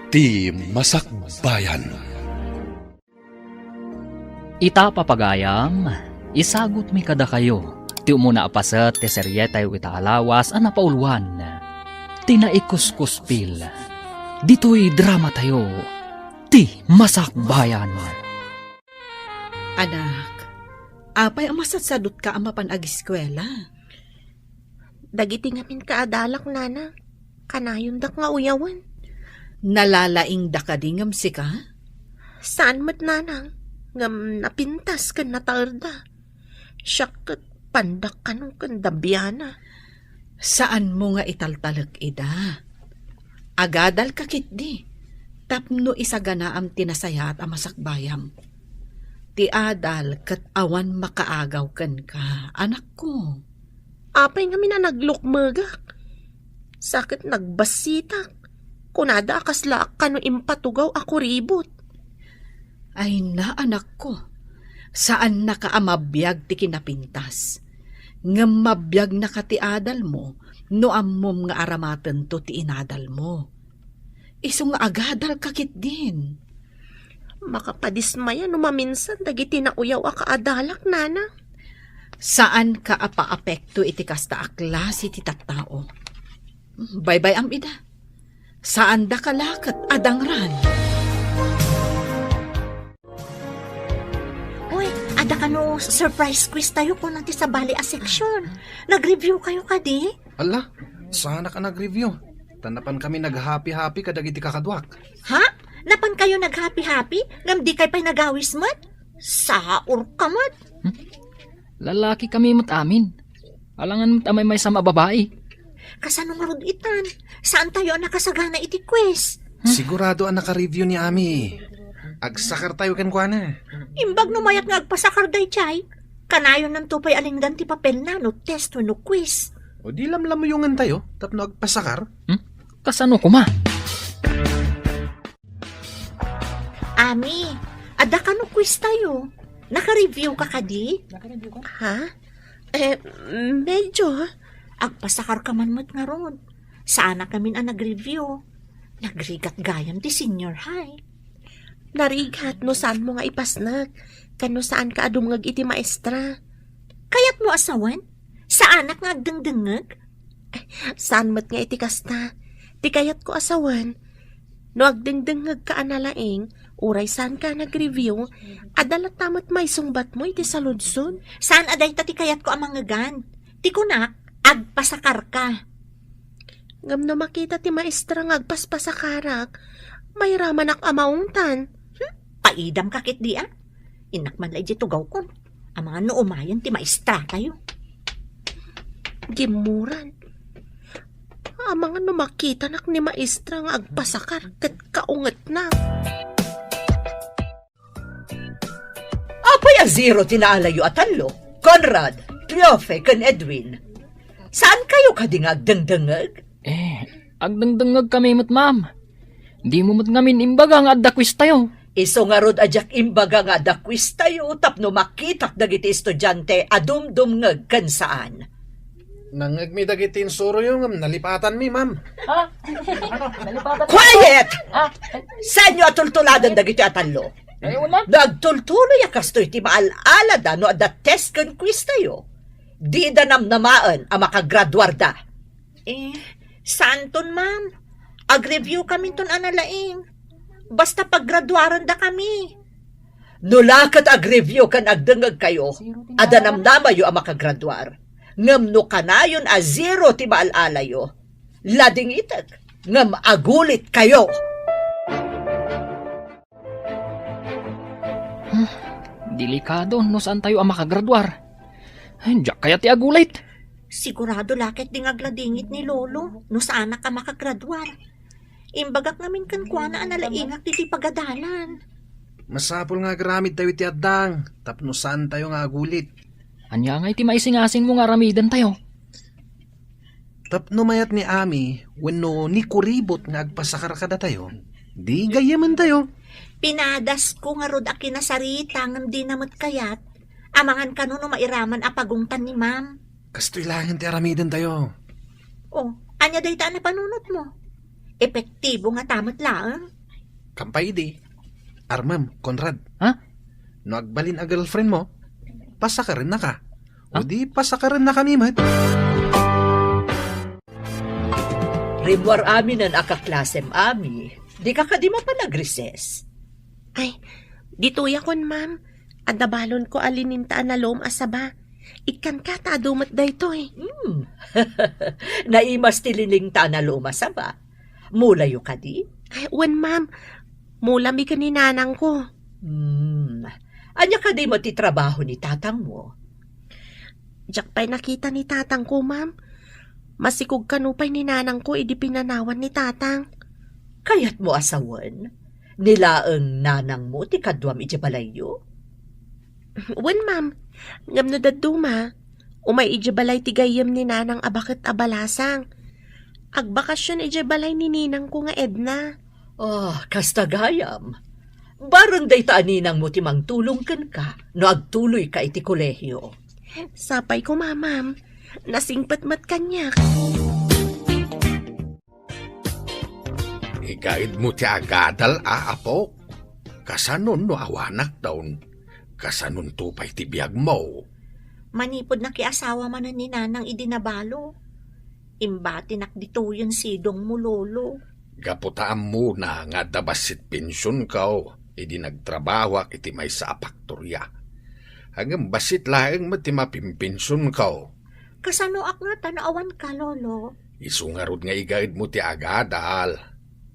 ti Masakbayan. Ita papagayam, isagot mi kada kayo. Ti umuna apasat ti serye tayo itaalawas ang napauluan. Tinaikuskuspil. Dito'y drama tayo. Ti Masakbayan. Anak, apay ang masatsadot ka ang mapanag-eskwela. Dagiti ngamin kaadalak, nana. Kanayon dak nga uyawan. Nalalaing da ka dingam si ka? Saan mat, nanang? Ngam napintas kan natarda. Siyak pandak kanong kandabiyana. Saan mo nga italtalag ida? Agadal kakit di. Tapno isagana am tinasayat ang masakbayam. Ti adal kat awan makaagaw kan ka, anak ko. Apay nga mina naglukmagak. Sakit nagbasitak. Kunada akasla kano impatugaw ako ribot. Ay na, anak ko. Saan nakaamabiyag ti kinapintas? Nga mabiyag na ka ti adal mo, no ammom nga aramatan to ti inadal mo. Iso nga agadal kakit din. Makapadismaya no maminsan dagiti na uyaw a kaadalak, nana. Saan ka apa-apekto iti kasta aklas iti tattao? Bye-bye am ida. Saan da kalakat adangran? Uy, ada ka no surprise quiz tayo kung nanti sa bali a section. Nag-review kayo kadi? Ala, sana ka nag-review. Tanapan kami nag-happy-happy kadagiti kakadwak. Ha? Napan kayo nag-happy-happy? Ngam di kay pa'y nagawis mat? Saur ka mat? Lalaki kami mat amin. Alangan mat amay may sama babae. Kasano nga rod itan? Saan tayo nakasagana iti quiz? Sigurado ang naka-review ni Ami. Agsakar tayo kan kwa na. Imbag numayat nga agpasakar day chay. Kanayon ng tupay alingdan ti papel na no test no quiz. O di lamlamuyungan tayo, tapno agpasakar. Kasano ko ma? Ami, ada ka no quiz tayo. Naka-review ka kadi? Ha? Medyo. Agpasakar ka man mat nga ron. Saan na kami ang nag-review? Nagrigat gayam ti senior high. Narigat no saan mo nga ipasnag. Kano saan ka adumngag iti maestra. Kayat mo asawan? Saan nga agdengdengag? Saan mat nga iti kasta. Ti kayat ko asawan. No agdengdengag ka analaing, uray saan ka nag-review, adalat tamat may sungbat mo iti saludsod. Saan aday tati kayat ko ang mangagan? Ti kunak, agpasakar ka. Ngam no makita ti maestra nga agpaspasakarak, may ramanak amaungtan. Paidam kakit di ah. Inakman la iti tugaw kon. Ang mga noomayan ti maestra tayo. Gimuran. Ang mga no makita nak ni maestra nga agpasakar ket kaunget na. Apay a zero tinaalayo at talo. Conrad, Triofe, kan Edwin. Saan kayo kadingag dengdengag? Agdangdangag kami mat ma'am. Di mo mat ngamin imbaga nga adda quiz tayo. Iso nga rod ajak imbaga nga dakwis tayo tapno makitak dagiti estudyante adumdumngag kan saan. Nangagmi dagiti insuro yung nalipatan mi, ma'am. Quiet! Saan nyo atultuladan dagiti atalo? Wala. Nagtultuloy akastoy ti maalala da no adda test kan quiz tayo. Di da namnamaan ang makagraduar da. Saan ton ma'am? Ag-review kami ton analaing. Basta paggraduaran da kami. Nulakat ag-review kan agdengag kayo, ada namnamayo ang makagraduar. Ngam no kanayon a zero ti maalalayo. Lading itag, ngam agulit kayo. Delikado no saan tayo ang makagraduar. Diyak kaya ti agulit. Sigurado lakit ding agladingit ni Lolo no saan na ka makagraduar. Imbagak namin kan kuha na analaingak ti pagadalan. Masapol nga gramid tayo ti addang, tapno saan tayo nga agulit. Anya nga iti maisingasing mo nga ramidan tayo. Tapno mayat ni Ami, wenno ni kuribot nga agpasakar kada tayo, di gayaman tayo. Pinadas ko nga rod aki nasarita ngam di namot kayat. Amangan kanuno mairaman apagungtan ni ma'am. Kastoy langan ti aramidan tayo. Oh, anya day taan na panunot mo. Epektibo nga tamot lang. Kampay di. Armam, Conrad. Ha? No agbalin a girlfriend mo, pasa ka rin na ka. Ha? O di, pasa ka rin na kami, mat. Rimwar amin ang akaklasem ami. Di ka kadima pa nagreses. Ay, dituya kon ma'am. Adabalon ko alinintaan na loom asaba. Ikan ka tadumat dayto eh. Naimas tililing ta na lumasa ba? Mulayo ka di? Ay, wan ma'am. Mula mi ka ni nanang ko. Anya ka di matitrabaho ni tatang mo? Diyak pa'y nakita ni tatang ko, ma'am. Masikog kanupay ni nanang ko, idi pinanawan ni tatang. Kayat mo asawan? Nilaang nanang mo ti kadwam iti balayo? Wan, ma'am. Ngam no daduma. Umay ijabalay ti gayam ni nanang abakit abalasang. Agbakasyon ijabalay ni ninang ko nga Edna. Kastagayam. Barang day taaninang mo ti mangtulong ka, no agtuloy ka iti kolehyo. Sapay ko, ma'am. Nasingpat-mat kanyak. Igaid mo ti agadal, apo. Kasanon no awanak daun. Kasanon tupay ti biyag mo. Manipod na kiasawa man ni nanang idinabalo. Imbati nakdituyon sidong mo, lolo. Gaputaan mo na nga dabasit pensyon kao. Idi nagtrabaho iti may sa apaktorya. Hanggang basit laeng mati mapimpensyon kao. Kasano ak nga tanaawan ka, lolo? Isungarod nga igaid mo ti agadal.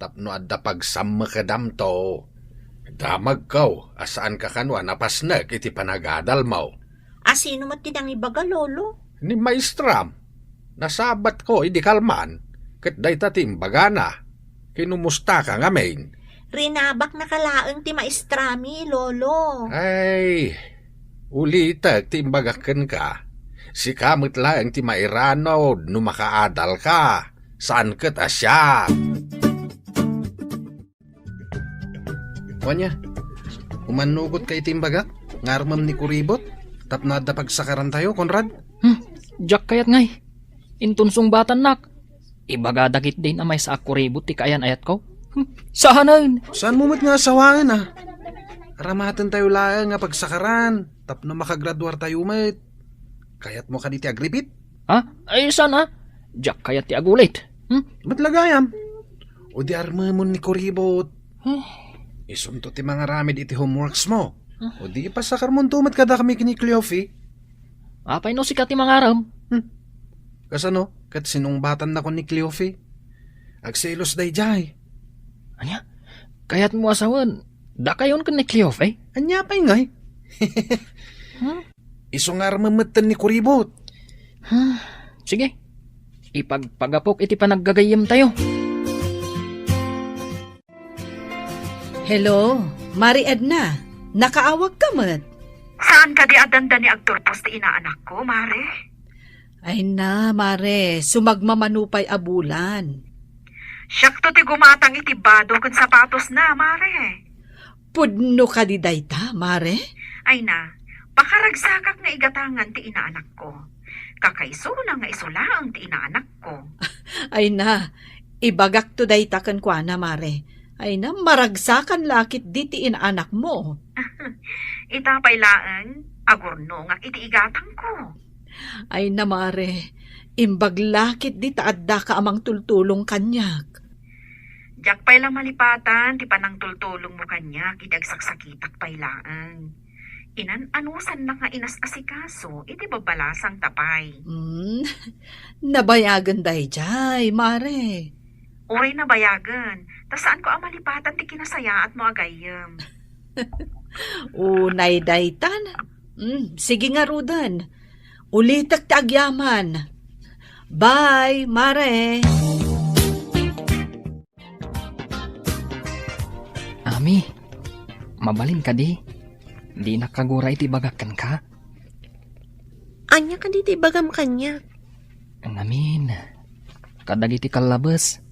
Tapno adda pagsama ka damto. Damag kao, asaan ka kanwa napasnek iti panagadal mo. Asino mat tinang ibaga, lolo? Ni maestram. Nasabat ko, idi kalman. Kat day tatimbaga na. Kinumusta ka nga main. Rinabak na kalaang ti maestrami, lolo. Ay, ulitag timbagakan ka. Si kamot lang ti mairanod no makaadal ka. Saan kat asya? Wanya, umanugot kay timbagak, ngarmam ni kuribot, tapno adda pagsakaran tayo, Conrad. Jack kayat ngay. Intunsong batan nak. Ibagadakit din na may sa akuribot ti kayan ayat ko. Sahanan. Saan mo nga asawahan ah? Aramatan tayo lang nga pagsakaran, tapno makagraduar tayo mat. Kayat mo ka di ti agripit? Ha? Ay sana. Jack kayat ti agulit. Ba't lagayam? O di armamon ni kuribot. Isunto ti mga ramid iti homeworks mo. O di pasakar mo tumat kada kami kini Cleofi. Apay no sikat ti mangaram. Kasano? Kat sinungbatan na ko ni Cleofi. Agselos day jay. Anya? Kayat mo asawan. Da kayon ka ni Cleof eh? Anya pa ingay. Isungar mamatan ni kuribot. Sige. Ipagpagapok iti panaggagayim tayo. Hello, Mari Edna. Nakaawag ka mat. Saan ka di adanda ni agturpos ti inaanak ko, Mare? Ay na, Mare, sumagmamanupay abulan. Siyak to ti gumatang itibado kun sapatos na, Mare. Pudno ka di dayta, Mare? Ay na, pakaragsakak nga igatangan ti inaanak ko. Kakaiso na nga isulaang ti inaanak ko. Ay na, ibagak to dayta kan kwa na, Mare. Ay na, maragsakan lakit di ti inaanak mo. Itapay laan, agurno nga iti igatang ko. Ay na, Mare, imbaglakit di taadda ka amang tultulong kanyak. Diyak pay lang malipatan, ti panang tultulong mo kanya, kitagsakitak pay laan. Inan-anusan na nga inas asikaso, iti babalasang tapay. Nabayagan day jay, Mare. Uray na bayagan, tas saan ko ang malipatan ti kinasaya at mo agayam. Unay daytan. Sige nga, Rudan. Ulitak ti agyaman. Bye, Mare. Ami, mabalin ka di. Di nakaguray ti bagakan ka. Anya ka di bagam kanya. Ang amin, kadagiti kalabas.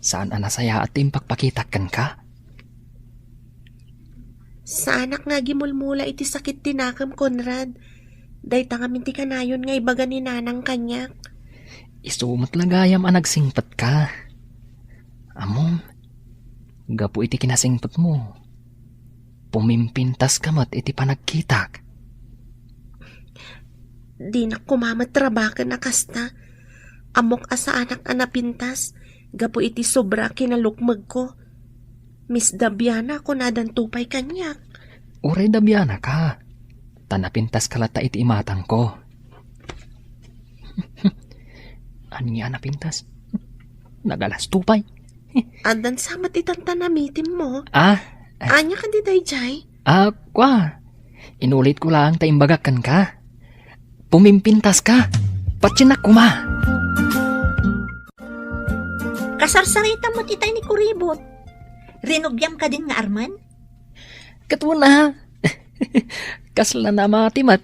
Saan anasaya at impagpakitakan ka? Sa anak nga gimulmula iti sakit tinakam, Conrad. Day tangamin ti kanayon nga ibaga ni nanang kanyak. Isumat lagayam ang nagsingpat ka. Amom, Gapu iti kinasingpot mo. Pumimpintas kamat iti panagkitak. Di na kumamatrabakan na kasta. Amok asa anak anapintas. Gapo iti sobra kinalukmag ko. Miss Dabiana ko nadan tupay kanyak. Uray Dabiana ka. Tanapintas kalata iti imatang ko. Ano niya napintas? Nagalas tupay. Adan samat itang tanamitin mo. Anya ka di dayjay? Kwa. Inulit ko lang taimbagakan ka. Pumimpintas ka. Patsinak kuma. Kasarsarita mo titay ni Kuribot. Rinugyam ka din nga Arman? Katwa na. Kasla na matimat.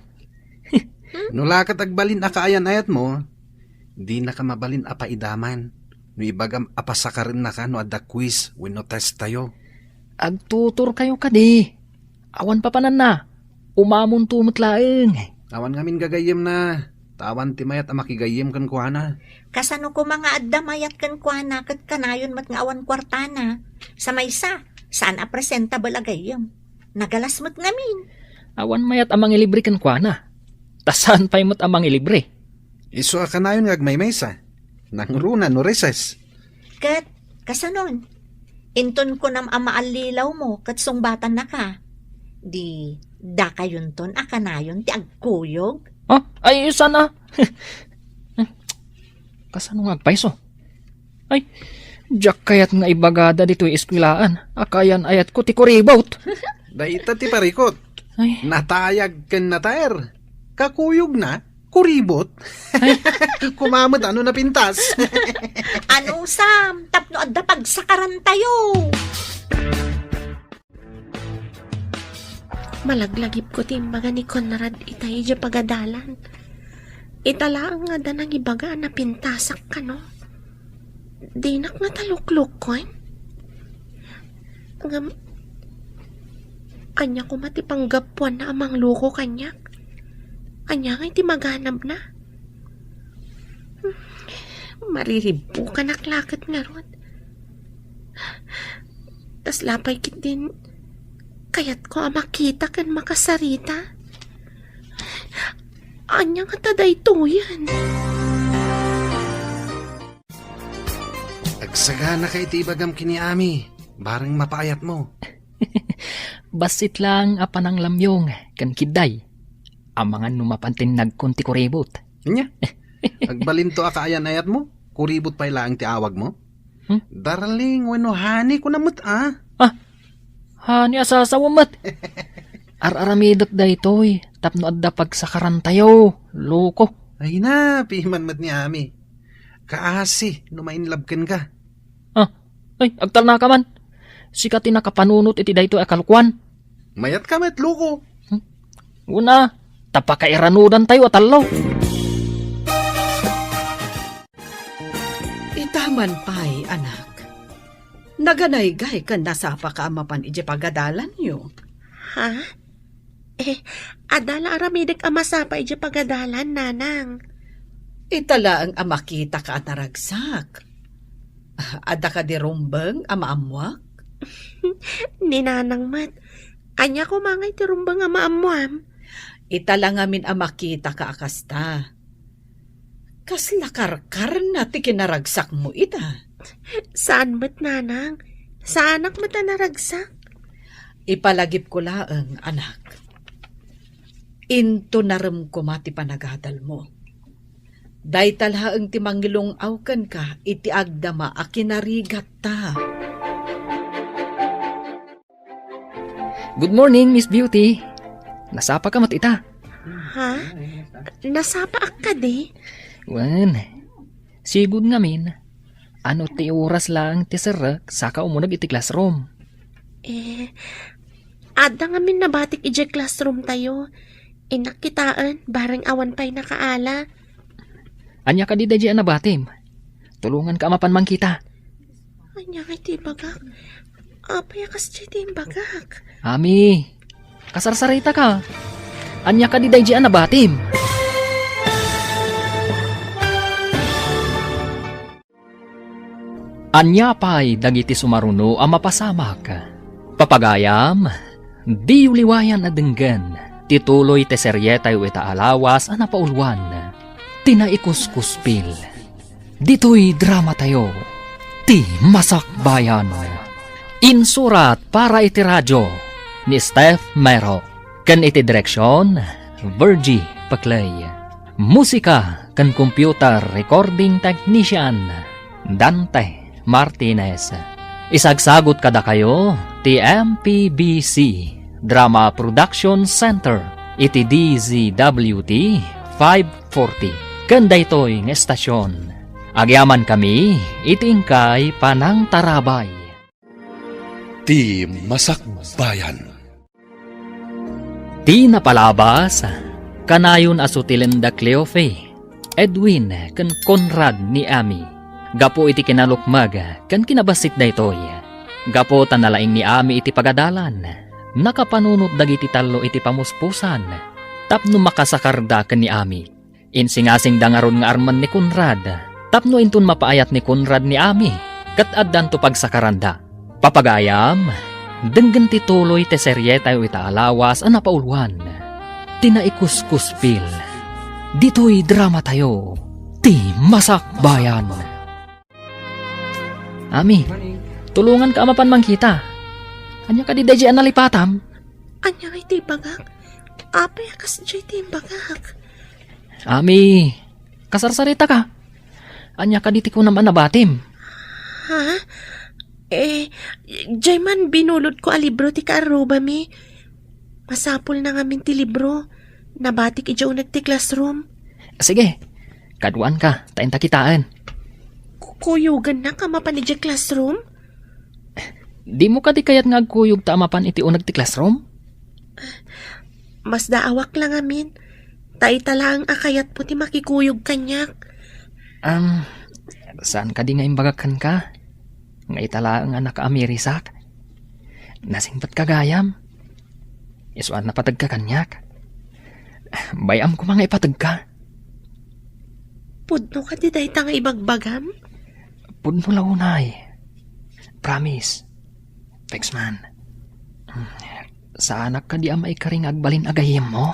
Nula ka tagbalin akaayan ayat mo, di na ka mabalin apaidaman. No ibagam apasakarin na ka no adda quiz when no test tayo. Agtutur kayo kadi. Awan pa panan na. Umamon tumot laeng. Awan ngamin gagayem na. Tawan ti mayat amakigayem kan kuana. Kasano ko mga adda mayat kan kuana kat kanayon mat nga awan kwartana. Sa maysa, saan a presentable agayam? Nagalas mat ngamin. Awan mayat amang ilibre kan kuana. Tasan pa'y mo't amang ilibre. Iso ka na yun ngagmay maysa. Nang runa no reses. Kat, kasanon? Inton ko nam amaalilaw mo kat sungbatan na ka. Di, da kayon ton akanayon ti agkuyog. Ay, sana. Kasano nga agpaiso? Ay, jak kayat nga ibagada dito'y eskwilaan. Akayan ayat ko ti Kuribot. Daita ti parikot. Ay, Natayag ken nataer. Kakuyog na. Kuribot. Kumamot ano na pintas. Ano Sam? Tapno adda pagsakaran tayo. Malaglagip ko timbaga ni Conrad itay dya pagadalan. Italaang nga da nang ibaga na pintasak ka no. Dinak nga taluklok ko anya ko matipanggapuan na amang loko kanyak. Anya nga iti maganap na. Mariribo ka naklakat nga ron. Tas lapay kit din kayat ko makita kan makasarita. Anya nga taday to yan. Agsagana kay ti ibagam kini ami. Barang mapaayat mo. basit lang apanang lamyong kan kiday. Amangan numapantin nagkunti Kuribot. Nya. Agbalin to akaayan ayat mo. Kuribot pa'y laang ti awag mo. Darling, wano hani ko namut Hani asasawamat. Ar-aramidot da ito'y. Tapno adda pagsakaran tayo. Loko. Ay na, piman mat ni ami. Kaasi, numainlabken ka. Ay, agtal na ka man. Sikati nakapanunot iti da ito'y akalkuan. Mayat ka met, loko. Una, tapakairanudan tayo at alaw. Itaman pa'y, anak. Naganaygay kan nasapa ka amapan ije pagadalan niyo. Ha? Adala aramidik amasapa ije pagadalan, nanang. Itala ang amakita ka at naragsak. Ada ka di rumbang amaamwak? Ninanang mat. Anya ko mangay ti rumbang amaamuam. Itala ngamin amakita ka akasta. Kas nakarkar na ti kinaragsak mo ita. Saan mat, nanang? Saan ak mat naragsak? Ipalagip ko laang, anak. Into naram ko mati panagadal mo. Day talhaang ti mangilong awkan ka, iti agdama a kinarigat ta. Good morning, Miss Beauty. Nasapa ka mat ita. Ha? Nasapa ak ka di? Wan, sigud ngamin. Ano ti oras lang ti serak saka umunag iti classroom. Ada nga min nabatik ije classroom tayo. Inakitaan, barang awan pa'y nakaala. Anya ka di da na batim. Tulungan ka mapan man kita. Anya nga iti bagak. Apay akas iti bagak. Ami, kasarsarita ka. Anya ka di da na batim. Anya pa'y dagiti sumaruno ang mapasamak. Papagayam, di uliwayan na denggan, tituloy te seryetay wita alawas ang napaulwan. Tinaikuskuspil. Dito'y drama tayo. Ti Masakbayan. Insurat para iti radyo ni Steph Mero. Kan iti direksyon, Virgie Paclay. Musika kan computer recording technician, Dante Martinez. Isagsagot kada kayo ti MPBC Drama Production Center iti DZWT 540. Kanda ito'y ng estasyon. Agyaman kami itingkay panang tarabay. Ti Masakbayan. Ti napalabas, kanayon asutilen da Cleofe, Edwin ken Conrad ni Ami. Gapo iti kinalukmag ken kinabasit da itoy. Gapo tanalaing ni Ami iti pagadalan. Nakapanunot dagiti tallo iti pamuspusan. Tapno makasakarda ken ni Ami. Insingasing dangaron nga arman ni Conrad. Tapno intun mapaayat ni Conrad ni Ami. Kat addan to pagsakaranda. Papagayam, denggen ti tuloy te serye tayo ita alawas ang napaulwan. Tinaikuskuspil. Dito'y drama tayo. Ti Masakbayan. Ami, tulungan ka amapan mangkita. Anya ka di dahi nalipatam? Anya nga iti bagak. Apay akas dyan iti bagak. Ami, kasarsarita ka. Anya ka di ti ko naman nabatim. Ha? Dyan man binulod ko a libro ti kaaruba mi. Masapol na ngamin ti libro. Nabatik idyo nagti classroom. Sige, kaduan ka, tayo takitaan. Kuyugan na ka mapan idyo classroom? Di mo ka di kayat nga agkuyog ta amapan iti unag ti classroom? Mas daawak lang amin. Taita lang akayat po ti makikuyog kanyak. Saan ka di nga imbagakan ka? Nga itala nga naka-amirisak? Nasingpat ka gayam? Isuan na patag ka kanyak? Bayam ko mga ipatag ka. Pudno ka di dahita nga ibagbagam? Pudno launay. Promise. Thanks man. Sa anak ka di ama ikaring agbalin agayim mo?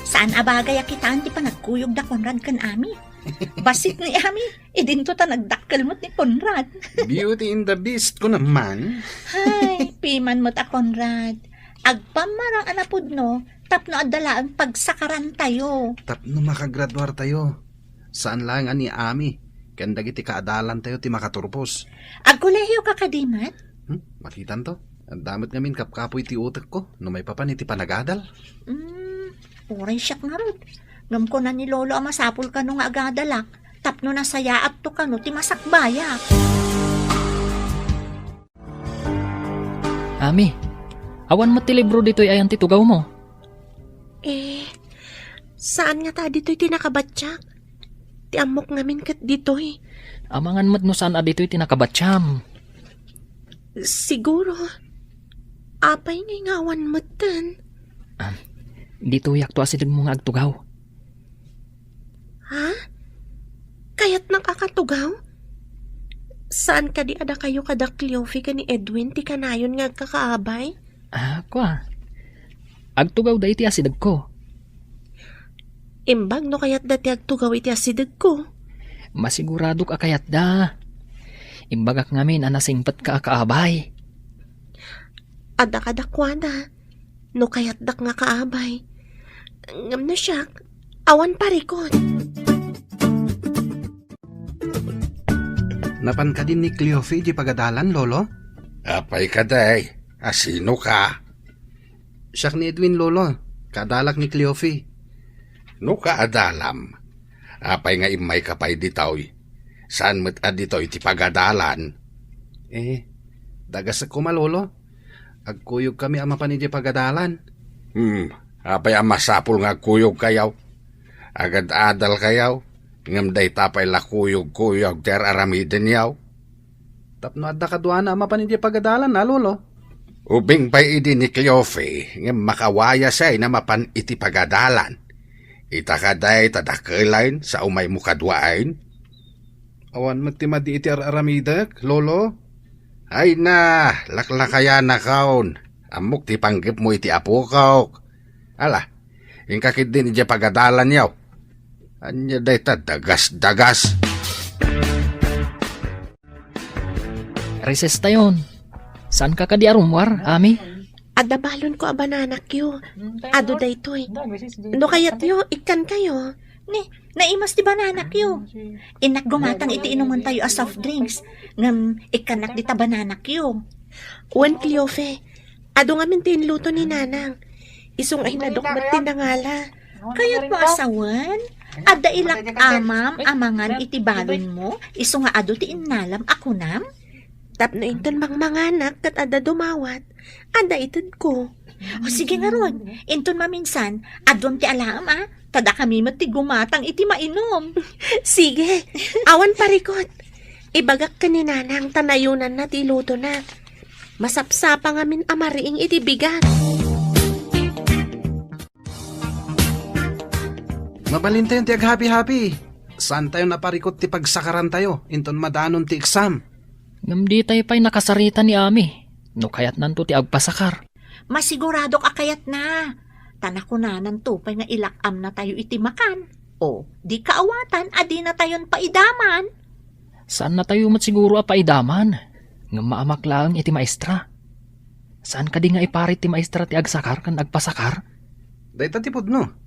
Saan abagay akitaan ti panagkuyog da Conrad kan Ami? Basit ni Ami, idinto ta nagdakkel mo't ni Conrad. Beauty in the Beast ko naman. Hay, piman mo't a Conrad. Agpamarang anapod no, tapno adalaan pagsakaran tayo. Tapno makagraduar tayo. Saan lang ani Ami? Kanda giti kaadalan tayo ti makaturpos. Agkolehiyo ka kadimat? Makitan to. Ang damit ngamin kapkapoy ti utak ko. No may papan iti panagadal. Uray siyak na rin. Ngam ko na ni Lolo ang masapul ka nung agadalak. Tapno na sayaap to ka no, ti masakbaya. Ami, awan mo ti libro dito'y ayan ti tugaw mo. Saan nga ta dito'y tinakabatsak? Ti amok ngamin kat dito'y. Amangan mo't no saan dito'y tinakabatsyam. Siguro. Apay nga ngawan mo tan. Dito yak to asidag mo nga agtugaw. Ha? Kaya't nakakatugaw? Saan ka di ada kayo kada Cleofe ka ni Edwin ti kanayon nga kakaabay? Kwa. Agtugaw da iti asidag ko. Imbag no kaya't dati agtugaw iti asidag ko. Masigurado ka kayat da. Imbagak ngamin anasingpat ka akaabay. Ada kadakwana. No kaya't dak nga kaabay. Ngam na siyak. Awan parikot. Napan ka din ni Cleofe di pagadalan, Lolo? Apay ka day. Asino ka? Siyak ni Edwin, Lolo. Kadalak ni Cleofe. No ka adalam. Apay nga imay kapay ditaw. Saan mo't adito iti pagadalan? Dagas ako malolo. Agkuyog kami ama pa ni di pagadalan. Apay ang masapul nga kuyog kayaw. Agad adal kayaw. Ngam day tapay la kuyog-kuyog ter aramiden yaw. Tapno adda kadwana ama pa ni di pagadalan na, Lolo. Ubing pa'y idi ni Cleofe, ngam makawaya siya na mapan iti pagadalan. Itakaday tadakelain sa umay mo kadwain. Awan matimadi iti aramidak, lolo. Ay na, laklakaya na kaon. Amok ti panggip mo iti apo kaok. Ala, yung kakit din iti pagadalan yaw. Anya day ta dagas-dagas. Recess tayon. Saan ka kadi arumwar, Ami? Adabalon ko a banana Q. Ado daytoy. No kayat yo, ikan kayo. Naimas di banana Q. Inak gumatang iti inuman tayo as soft drinks. Ngam ikanak di ta banana Q. Wan Cleofe. Ado nga mintin luto ni Nanang. Isong ay nadukmat tinangala. Kaya't mo asawan? Ada ilak amam, amangan iti balon mo, iso nga ado ti inalam ako nam? Tapno inton mangmanganak kat ada dumawat. Ada itid ko. O sige nga ron, inton maminsan, adon ti alam tada kami mati gumatang iti mainom. Sige, awan parikot. Ibagak ka ni Nanang tanayunan na ti luto na. Masapsapa nga min amariing iti bigat. Mabalin tayo ti ag-happy-happy. Saan tayo naparikot ti pagsakaran tayo? Inton madanon ti exam. Ngam di tayo pa'y nakasarita ni Ami. No kayat nanto ti agpasakar. Masigurado ka kayat na. Tanakunanan to pa'y nga ilakam na tayo iti makan. O, di kaawatan, adi na tayon paidaman. Saan na tayo matsiguro a paidaman? Ngam maamak lang iti maestra. Saan ka di nga iparit ti maestra ti agsakar kan agpasakar? Dahita tipod no.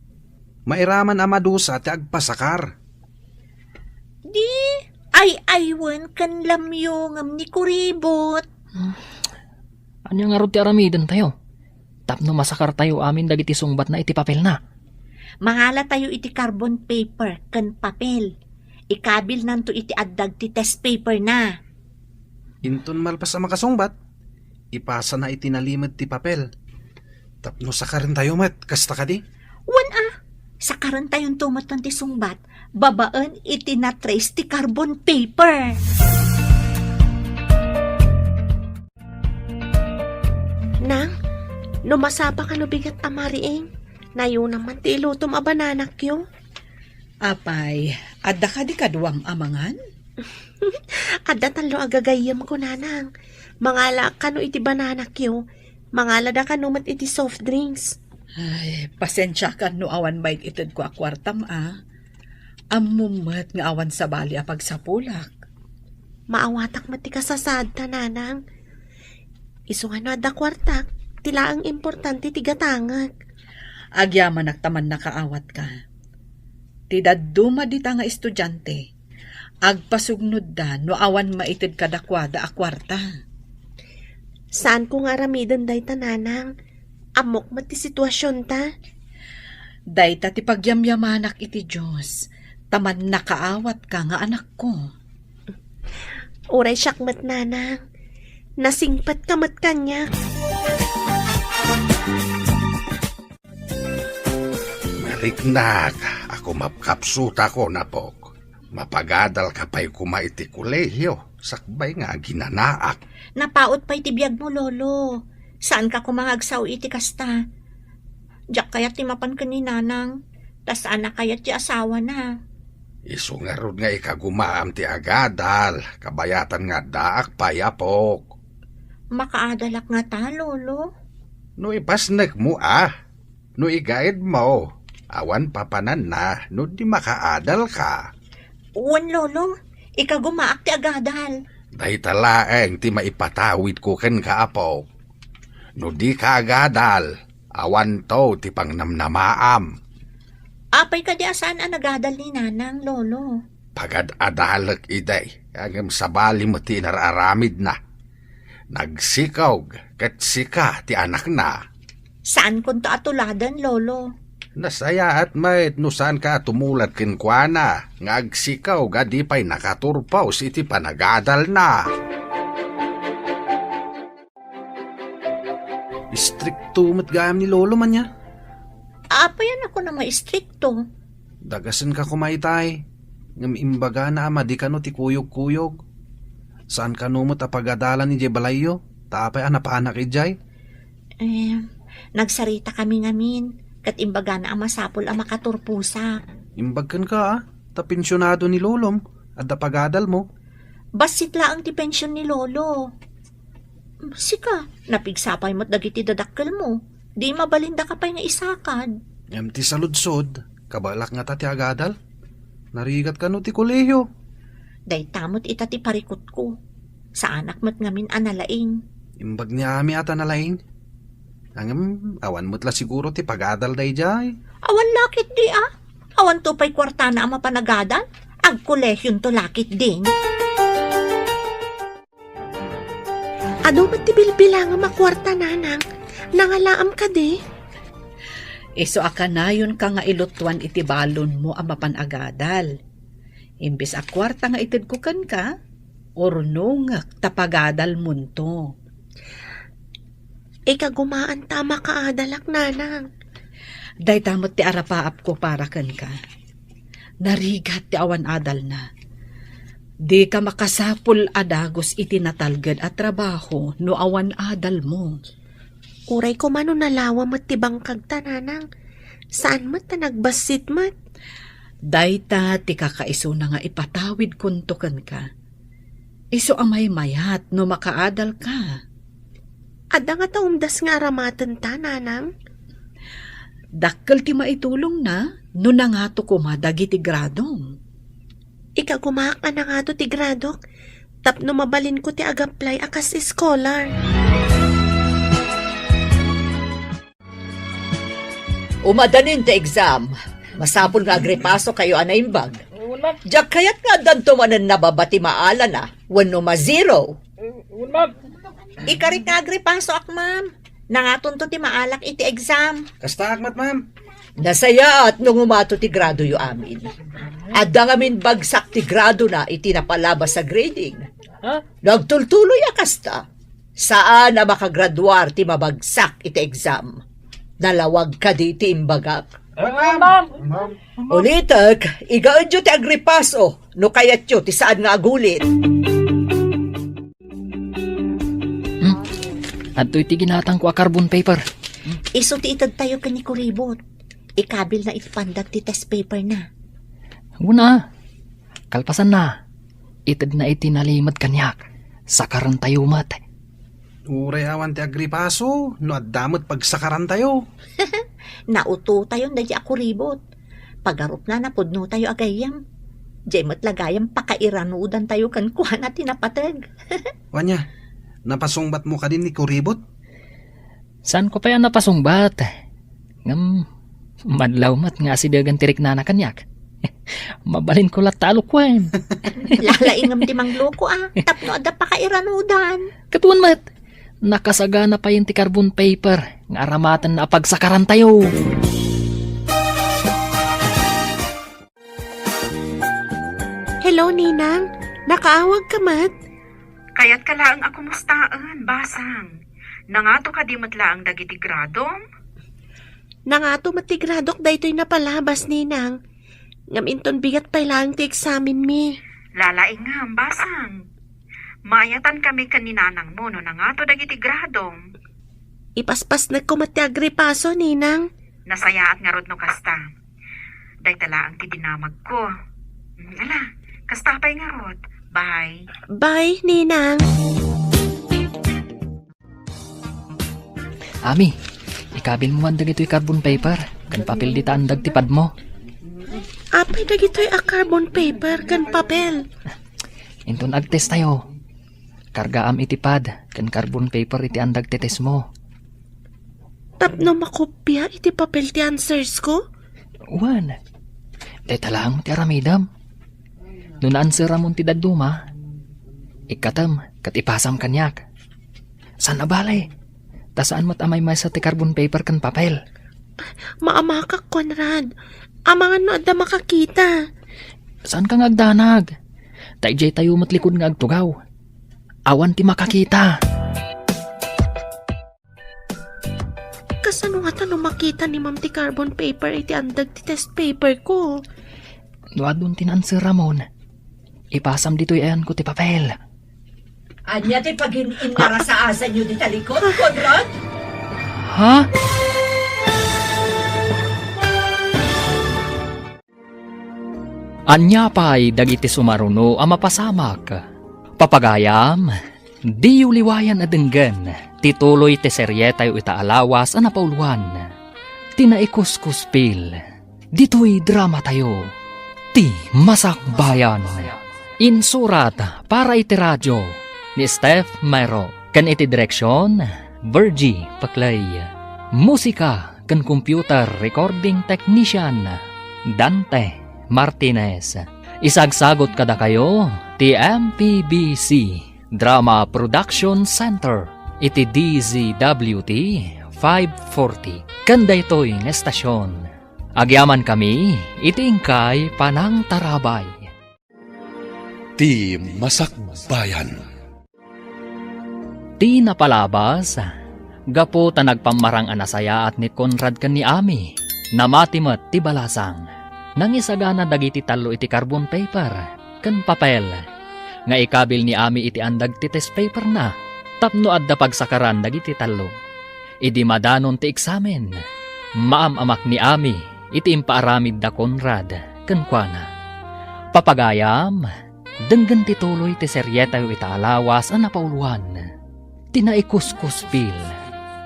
Mairaman amadusa ti agpasakar. Di, ay aywan kan lamyo ngam ni kuribot. Anya nga ro ti aramiden tayo? Tapno masakar tayo amin dagiti sungbat na iti papel na. Mangala tayo iti carbon paper kan papel. Ikabil nanto iti addag ti test paper na. Inton malpas ang makasungbat, ipasa na itinalimad ti papel. Tapno sakarin tayo mat, kasta ka di? Sakaran tayon tumatan ti sungbat, babaan iti na trace ti carbon paper. Nang, numasapa ka no bigat amariing. Nayo naman ti ilutom a banana Q. Apay, adda ka di kaduam amangan? Adda talo agagayam ko Nanang. Mangala ka no iti banana Q. Mangala da ka no mat iti soft drinks. Ay, pasensya ka no awan bait itid ko akwartam Amumat nga awan sa bali a pagsapulak. Maawatak mati kasasad ta Nanang. Iso nga no adda kwartak. Tila ang importante ti gatangag. Agyaman naktaman nakaawat ka. Tidaduma dita nga estudyante. Agpasugnod da no awan maitid kadakwada a kwarta. Saan ko nga ramidan day ta Nanang? Amok mati sitwasyon ta. Dayta ti pagyamyamanak iti Diyos. Taman nakaawat ka nga anak ko. Uray syakmat Nanang. Nasingpat kamat kanya. Maliknak, ako mapkapsuta ko na pok. Mapagadal ka pa'y kumaiti kolehiyo. Sakbay nga ginanaak. Napaot pa iti biyag mo, lolo. Saan ka kumangagsaw iti kasta? Diyak kayat ti mapan ka ni Nanang. Tas anak kayat ti asawa na. Isungarod nga ikagumaam ti agadal. Kabayatan nga daak payapok. Makaadalak nga ta, lolo. No ipasnek mo No i-guide mo. Awan papanan na no di makaadal ka. Uwan, lolo. Ikagumaak ti agadal. Dahi talaeng ti maipatawid ko ken kaapok. No di ka agadal, awan to ti pangnamnamaam. Apay ka di asaan ang nagadal ni Nanang, lolo. Pagad-adalak iday, agam sabali mo ti nararamid na. Nagsikaw, kat sika ti anak na. Saan kun to atuladan, lolo? Nasaya at mait no saan ka tumulat kinkwana, nga agsikaw gadi pa'y nakaturpaw si ti panagadal na. Istrikto matgayam ni lolo man niya. Apayan ako na maistrikto. Dagasan ka kumaitay. Ngam imbaga na ama di ka no ti kuyog-kuyog. Saan ka numot a pagadalan ni Jebalayo? Tapay anapaanak ijay? Nagsarita kami ngamin. Kat imbaga na ang masapol ang makaturpusa. Imbagkan ka tapensyonado ni lolom at dapagadal mo. Basit la ang ti pensyon ni Lolo. Sika, napigsapay mo't dagiti dadakkel mo. Di mabalinda ka pa'y nga isakad. Ti saludsod, kabalak nga ti agadal. Narigat ka no ti kolehiyo. Day tamot ita ti parikot ko. Sa anak mo't ngamin analaing. Imbag ni Ami ata nalaing. Angam, awan mo't la siguro ti pagadal day jay. Awan lakit di Awan to pa'y kwarta na ang mapanagadan. Ag kolehyon to lakit din. Ado ba't ti bilbilang nga makwarta nanang? Nangalaam ka di? Iso akanayon ka nga ilutuan iti balon mo ang mapanagadal. Imbis a kwarta nga itid kukan ka, orno nga tapagadal munto. Ikagumaan tama ka adalak nanang. Day tamot ti arapaap ko para kan ka. Narigat ti awan adal na. Di ka makasapul adagos iti natalged at trabaho no awan adal mo. Uray ko mano nalawa mat ti bangkag ta nanang. Saan mat ta nagbasit mat? Dayta ti kakaiso na nga ipatawid kuntukan ka. Iso amay mayat no makaadal ka. Ada nga taumdas nga aramatan ta nanang. Dakkel ti maitulong na no nangato kumadag iti gradong. Ikagumaak na nga to ti gradok. Tapno mabalin ko ti agaplay akas scholar. Umadanin ti exam. Masapul nga agripaso kayo anaimbag. Diyak kayat nga danto manan nababati maala na. Wano ma-zero. Ikarit nga agripaso ak ma'am. Nangaton to ti maalak iti exam. Kasta akmat ma'am. Nasaya at nung umato ti grado yu amin. Adda ngamin bagsak ti grado na iti napalabas sa grading. Nagtultuloy akasta. Saan na makagraduar ti mabagsak iti exam? Nalawag ka di ti imbagak. Ulitak, igaadyo ti agripaso, no kayat yo ti saan nga agulit. At iti ginatang ko a carbon paper. Iso ti itad tayo ka ni Kuribot. Ikabil na itipandag ti test paper na. Una, kalpasan na. Itid na iti nalimad kanyak. Sakaran tayo mat. Uray awan ti agripaso, no addamot pagsakaran tayo. Nauto tayo na di ako ribot. Pagarup na napudno tayo agayam. Di mo't lagayam pakairanudan tayo kan kuha na tinapatag. Wanya, napasungbat mo ka din ni Kuribot? Saan ko pa yan napasungbat? Madlaw mat nga si dagan tirik na kanyak. Mabalin ko latalo kwen. Lalaingam ti mangloko Tapno adda pakairanudan. Katuan mat, nakasagana pa yung ti carbon paper. Nga aramatan na pagsakaran tayo. Hello, Ninang. Nakaawag ka mat? Kaya't kalaang ako mustaan, basang. Nangato ka di matlaang dagiti gradong? Nangato matigradok daytoy napalabas, Ninang. Ngaminton bigat pa lang ti examen mi. Lalaingam, basang. Mayatan kami kaninanang mo no nangato dagiti gradong. Ipaspas na ko mati agripaso, Ninang. Nasayaat nga rod no kasta. Day tala ang tibinamag ko. Ala, kasta pa'y nga rod. Bye. Bye, Ninang. Ami, ikabil mo man dagito'y carbon paper. Kan papel di taandag tipad mo. Apay dagitoy a carbon paper kan papel. Inton agtest tayo. Kargaam itipad. Kan carbon paper iti andag tetes mo. Tapno makopya iti papel ti answers ko? Uwan. Deta lang ti aramidam. Doon answer amon ti daduma. Ikatam kat ipasam kanyak. San abalay? Tasaan mo't amay may sa ti carbon paper kan papel. Maamakak, Conrad. Amangan no adda makakita. Saan ka ngagdanag? Taijay tayo matlikod nga agtugaw. Awan ti makakita. Kasano nga tanong makita ni Ma'am ti carbon paper iti andag ti test paper ko? Doon tinanswer Ramon. Ipasam dito'y ayan ko ti papel. Anya ti pag-inara sa asa nyo di talikod, Conrad? Ha? Anya pa'y dagiti sumaruno ang mapasamak. Papagayam, di uliwayan adenggan, tituloy ti serye tayo itaalawas ang napauluan. Tinaikuskuspil, dito'y drama tayo, ti masakbayan. Insurat para iti radyo ni Steph Mayro, kan iti direksyon, Virgie Paclay. Musika kan computer recording technician, Dante Martinez. Isagsagot kada kayo ti MPBC Drama Production Center iti DZWT 540 kanda ito'y ng estasyon. Agyaman kami iti ingkay Panang Tarabay. Ti Masakbayan. Ti napalabas, gapo ta nagpamarang anasaya at ni Conrad kan ni Ami, namatimat ti balasang. Nang isagana dagiti talo iti carbon paper, kan papel. Nga ikabil ni Ami iti andag ti test paper na, tapno adda pagsakaran dagiti talo. Idi madanon ti eksamen, maamamak ni Ami iti impaaramid da Conrad, kan kuana. Papagayam, denggan ti tuloy ti seryeta yu itaalawas ang napauluan. Tinaikuskuspil,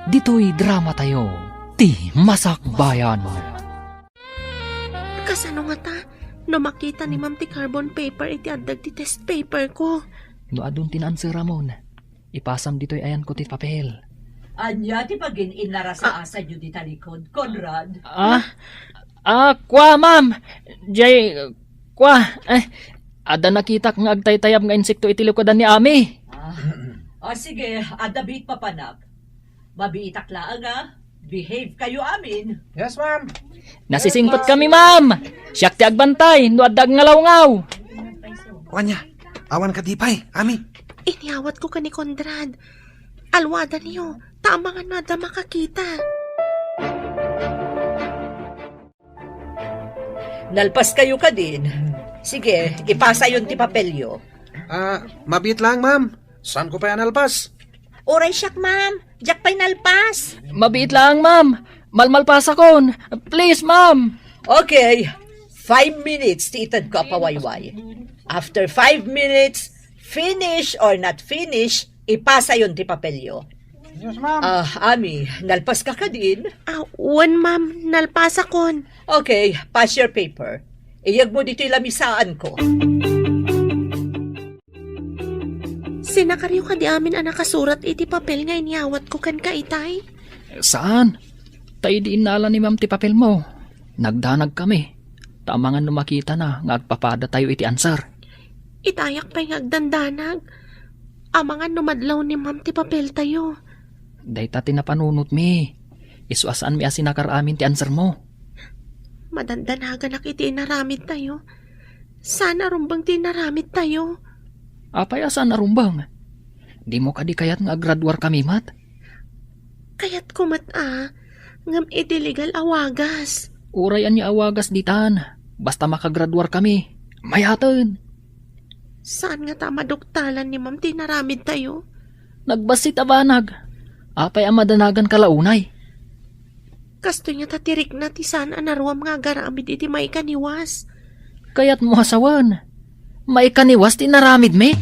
dito'y drama tayo, ti masakbayan. Kasano nga ta? No makita ni ma'am ti carbon paper iti adag ti test paper ko. No adun tinanswer Ramon, ipasam dito'y ayan ko ti papel. Anya ti pagin inara sa asa yun di talikod, Conrad. Kwa ma'am, kwa, ada nakita nga agtaytayab nga insekto iti likodan ni Ami. Sige, adabit papanak. Mabiitak laang behave kayo amin. Yes, ma'am. Nasisingpot kami ma'am, siyak ti agbantay, no adag ngalaw-ngaw. Wanya, awan ka dipay, Ami. Iniawat ko ka ni Conrad. Alwada niyo, tama nga nada makakita. Nalpas kayo ka din. Sige, ipasa yun ti papelyo. Mabit lang, ma'am. Saan ko pa yan alpas? Oray siyak, ma'am. Diyak pa'y nalpas. Mabiit lang ma'am, malmalpasa kon. Please ma'am. Okay, 5 minutes ti itad ko pawayway. After 5 minutes, finish or not finish, ipasa yun ti papelyo. Yes, ma'am. Ami, nalpas ka din? Wan ma'am, nalpasa kon. Okay, pass your paper. Iyag mo dito yung lamisaan ko. Sinakaryo ka di amin ang nakasurat iti papel nga iniawat ko kan ka itay. Saan? Tayo di inala ni ma'am ti papel mo. Nagdanag kami. Tamangan no makita na nga agpapada tayo iti answer. Itayak pa'y ngagdandanag. Amangan numadlaw ni ma'am ti papel tayo. Day ta tinapanunot mi. Isuasaan mi asinakar amin ti answer mo. Madandanagan ak iti inaramid tayo. Sana rumbang ti inaramid tayo. Apay asan narumbang? Di mo kadi kayat nga graduar kami mat? Kayat kumat ngam iti legal awagas. Urayan niya awagas ditan. Basta makagraduar kami. Mayatan. Saan nga tama doktalan ni ma'am tinaramid tayo? Nagbasit abanag. Apay amadanagan kalaunay. Kasto niya tatirik na ti saan anaruam nga garamid iti may kaniwas. Kayat mo hasawan. May kaniwas ti naramid me.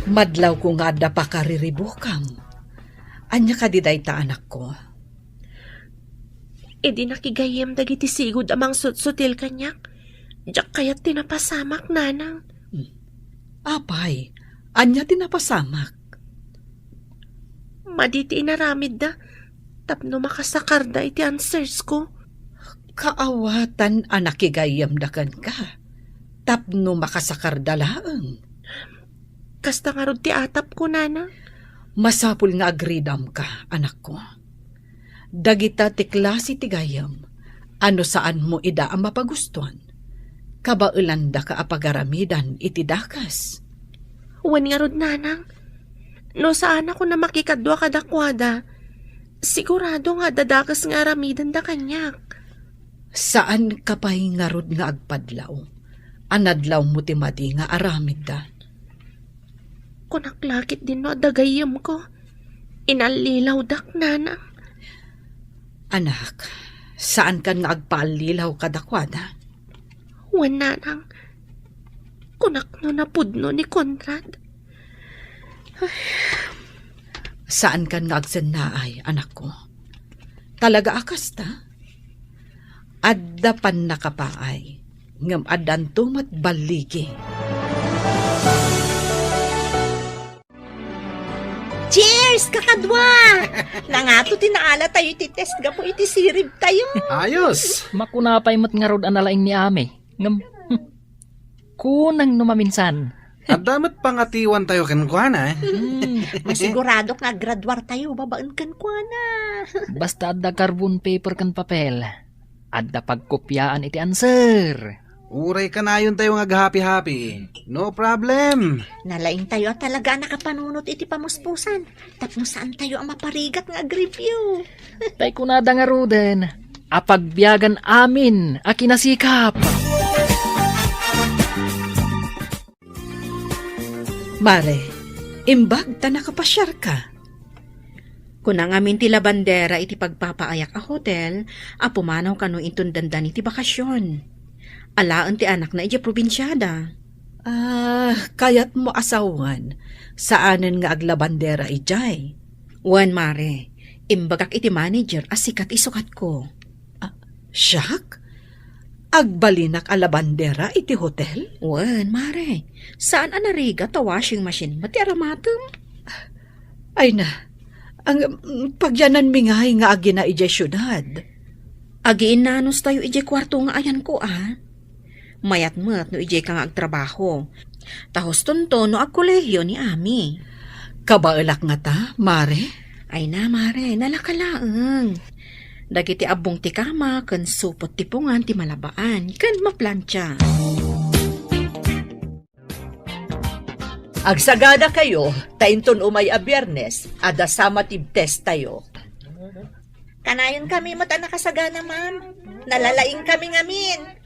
Madlaw ko nga da pa kariribukam. Anya ka diday ta anak ko. E di nakigayem dagiti sigud amang sutsutil kanyak. Diyak kayat tinapasamak nanang. Apay, anya tinapasamak. Maditi inaramid da. Tapno makasakar da iti answers ko. Kaawatan anakigayam dakan ka. Tapno makasakar dalaang. Kasta nga rod ti atap ko, nana. Masapul nga agridam ka, anak ko. Dagita ti klase ti gayam. Ano saan mo ida ang mapagustuhan? Kabaulanda ka apagaramidan iti dakas. Wan nga rod, nanang. No saan ako na makikadwa kadakwada, sigurado nga dadakas nga aramidan da kanyak. Saan ka pa'y ngarod nga agpadlaw? Anadlaw mo ti madi nga aramid da. Kunaklakit din no dagayam ko. Inalilaw dak, nanang. Anak, Saan kan nga agpaalilaw kadakwada? Wala nang kunakno na pudno ni Conrad. Saan kan nga agsennaay, anak ko? Talaga akas ta? Adda pan nakapaay, ngam adan tumat baligi. Cheers, kakadwa! Nangato tinaala tayo iti test ga po iti sirib tayo. Ayos! Makunapay mo't nga rod analaing ni Ami. Ngam, kunang numaminsan. At damat pangatiwan tayo kenkwana. Masigurado nga graduar tayo, babaan kan kwa na. Basta adda carbon paper kan papel. Adda pagkopyaan iti answer. Uray ka na yun tayo nga happy-happy. No problem. Nalaing tayo at talaga nakapanunot iti pamuspusan. Tapno saan tayo ang maparigat nga review. Tay kunada nga roden. Apagbiyagan amin a kinasikap. Mare, imbag ta nakapasyar ka. Kunang amin ti labandera iti pagpapaayak a hotel, a pumanaw kano intun dandan iti bakasyon. Alaan ti anak na iti probinsyada. Kayat mo asawan, saanen nga aglabandera ijay. Wan mare, imbagak iti manager as sikat isukat ko. Siyak? Agbalinak a labandera iti hotel? Wan mare, saan anariga ta washing machine mati aramatem? Ay na, ang pagyanan mingay nga agi na ijay syudad. Agiin nanos tayo ijay kwarto nga ayan ko Mayat-mat no ijay kang agtrabaho. Tahos tonto no agkolehiyo ni Ami. Kabaelak nga ta, Mare? Ay na, Mare, nalakalaang. Dagiti abong ti kama, kan supot ti pungan ti malabaan, kan maplantya. Agsagada kayo, tainton umay a Biyernes, ada summative test tayo. Kanayon kami mo ta nakasagana, ma'am. Nalalaing kami ngamin.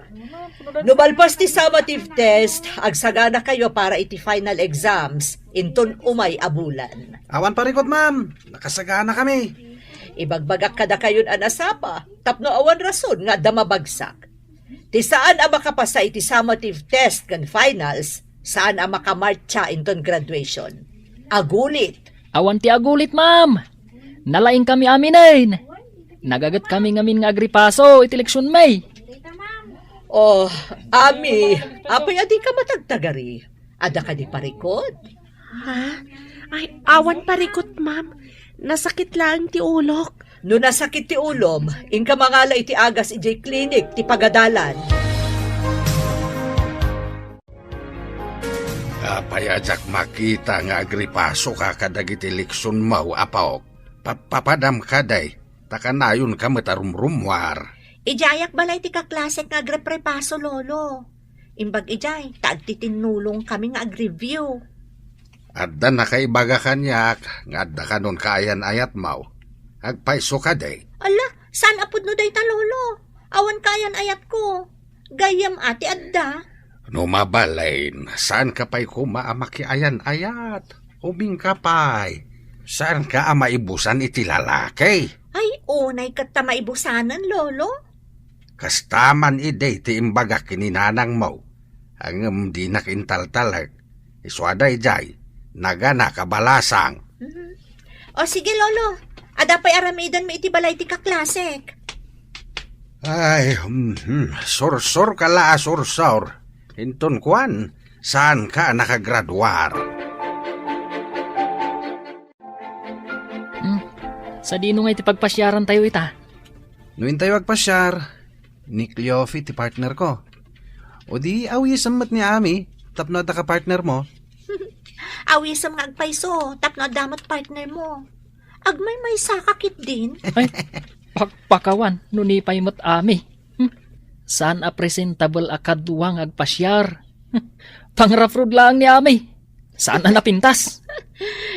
Numalpas ti summative test, agsagada kayo para iti final exams, inton umay a bulan. Awan parikot, ma'am. Nakasagana kami. Ibagbagak kada kayon anasapa, tapno awan rason nga damabagsak. Ti saan ang makapasa iti summative test kan finals, saan ang makamarcha inton graduation. Agulit. Awan ti agulit, ma'am. Nalaing kami aminain. Nagagat kami ngamin nga agripaso iti leksyon may. Oh, Ami, apay adi ka matagtagari. Ada ka di parikot? Ha? Ay, awan parikot, ma'am. Nasakit lang ti ulok. No nasakit ti ulom, inka mangala iti agas ijay clinic ti pagadalan. Apayajak makita nga agripaso ka kadagiti leksyon mau apaok. Papadam kaday, takanayon ka matarumrumwar. Ijayak balay ti kaklasek nga agreprepaso, lolo. Imbag ijay, taagtitinulong kami nga agreview. Adda na kay baga kanyak, nga adda ka nun kaayan ayat mau. Agpaiso ka day. Ala, saan apod no day ta, lolo? Awan kayan ayat ko. Gayam ati adda. No mabalain, saan ka pa'y kumaamaki ayan ayat? Ubing ka pa'y. Saan ka maibusan iti lalaki? Ay, unay kat ta maibusanan, lolo. Kastaman ide ti imbaga kininanang mo. Ang di nakintaltalag. Iswaday jay, nagana kabalasang. O sige, lolo. Ada pa'y aramidan mo iti balay ti kaklasek. Ay, sursur ka la sursur. Hinton kwan, saan ka nakagraduar? Sa dino nga iti pagpasyaran tayo ita. Nuin tayo agpasyar. Ni Cleofi, ti partner ko. O di awisam mat ni Ami, tapno da ka partner mo. Awisam nga agpaiso, tapno damot partner mo. Agmay may sakakit din. Ay, pakawan, nunipay mo't Ami. Saan a presentable a kaduwang agpasyar? Pangrafrod lang ni Ami. Saan na napintas?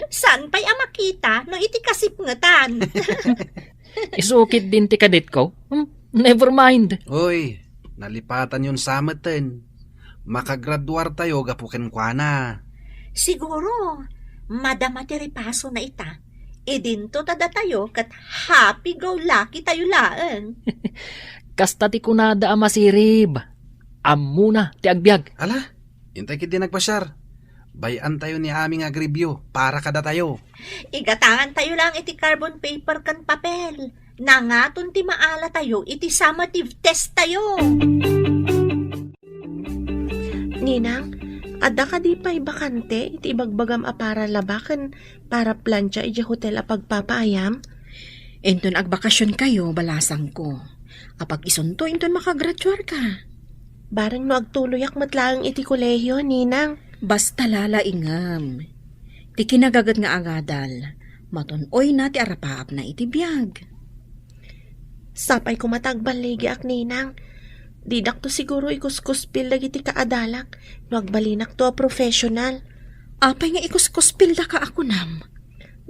Saan pa'y amakita no iti kasipngatan? Isukit din ti kadit ko. Never mind. Uy, nalipatan yun samatan. Makagraduar tayo gapuken kwa na. Siguro, madama ti repaso na ita. Idinto tada tayo kat happy go lucky tayo laan. Kasta ti kunada masirib. Amuna ti agbyag. Ala, intay kit din nagpasyar. Bayan tayo ni aming agribyo para kada tayo. Igatangan tayo lang iti carbon paper kan papel. Nangaton ti maala tayo iti summative test tayo. Ninang, ada ka di pa'y bakante, iti ibagbagam a para labakan, para plancha iti hotel a pagpapaayam? Inton agbakasyon kayo, balasang ko. Apag isunto, inton makagraduar ka. Barang no agtuloyak matlaang iti kolehiyo, Ninang. Basta lalaingam. Ti kinagagat nga agadal. Matunoy na ti arapaap na iti biyag. Sapay ko matagbaligi ak, Ninang. Didak to siguro ikuskuspil lagi ti kaadalak, no agbalinak to a professional. Apay nga ikuskuspilda ka ako nam.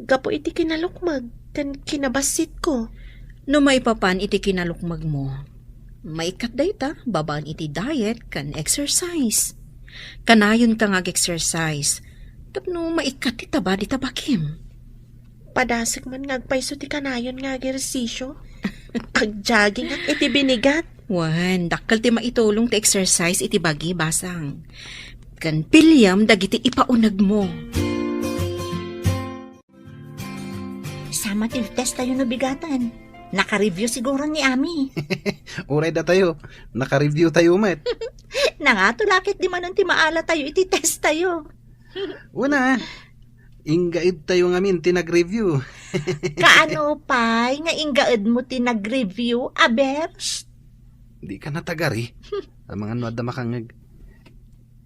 Gapo iti kinalukmag, kan kinabasit ko. No maipapan iti kinalukmag mo. Maikat dayta, babaan iti diet kan exercise. Kanayon ka nga exercise. Tapno maikat ti taba di tabakim. Padasag man ngagpaiso ti kanayon nga egersisyo. Ag-jogging at iti binigat. Wan, dakkel ti maitulong ti exercise iti bagi basang. Kan pilyam dagiti ipaunag mo. Summative test tayo na bigatan. Naka-review siguro ni Ami. Uray da tayo. Naka-review tayo, met. Nangatulakit di man ang timaala tayo iti test tayo. Una, ingaid tayo ngamin tinag-review. Kaano pa'y nga ingaed mo tinag-review, aber? Di ka natagari. Ang mga nuada makangag.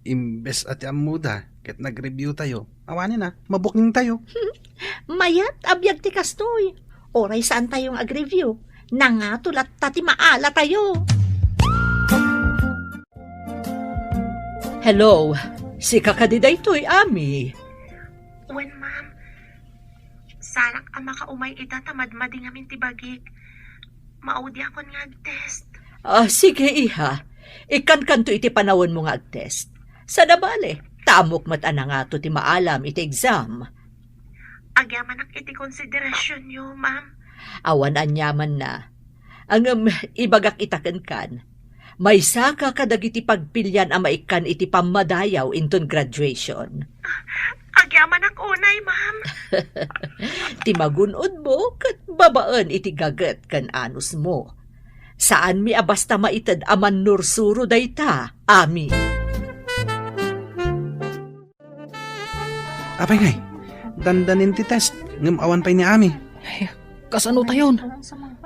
Imbes at amuda, ket nag-review tayo. Awanin na, mabuking tayo. Mayat, abiyag ti kastoy. Oray saan tayong ag-review? Nangatulat tati maala tayo. Hello, si kakadiday to'y Ami. Wen, ma'am. Salak ang makaumay ita tamadmadi ngamin tibagik. Maudi akon nga test. Sige iha, ikan to iti panawon mo nga test. Sa nabale, tamok mat nga to ti maalam iti exam. Agyaman ak iti konsiderasyon nyo, ma'am. Awan anyaman na. Ang ibagak itaken kan. May saka kadagiti pagpilyan ang maikan iti pamadayaw inton graduation. Agyaman ak unay, ma'am. Ti magunod mo kat babaan iti gaget kan anus mo. Saan mi abasta maitad aman nursuro dayta, Ami? Apay ngay, dandanin ti test. Ngam awan pa'y ni Ami. Kasano tayon?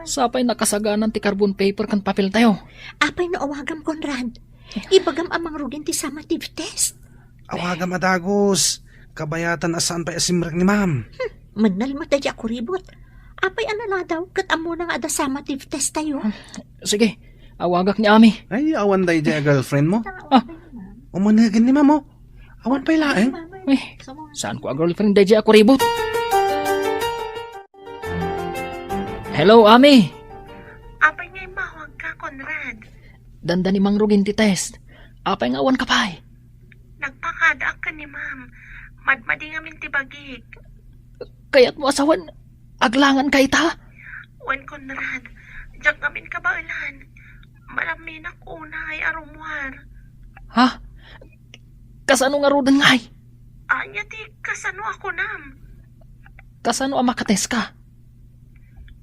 Sapay nakasaganan ti carbon paper kan papel tayo. Apay na awagam, Conrad. Ibagam amang rugin ti summative test. Awagam adagos. Kabayatan asan pa'y asimrek ni ma'am. Manal matadya ko ribot. Apay anala daw, kat amo na nga ada summative test tayo. Sige, awagak ni Ami. Ay, awan day dya girlfriend mo. Ah. Umanagin ni ma'am mo. Awan pa'y laeng. Saan ko ang girlfriend DJ ako ribot? Hello, Ami. Apay nga'y mahawag ka, Conrad. Danda ni Mang Rugin ti test. Apay nga awan ka pa'y. Nagpakada ka ni ma'am. Madmadi ngamin tibagik. Kaya't mo asawan, aglangan ka ita. Wen, Conrad. Diyak ngamin kabailan. Malamin ak unay arumwar. Ha? Kasano nga rudan ngay? Anya ti kasano ako nam. Kasano ang makates ka?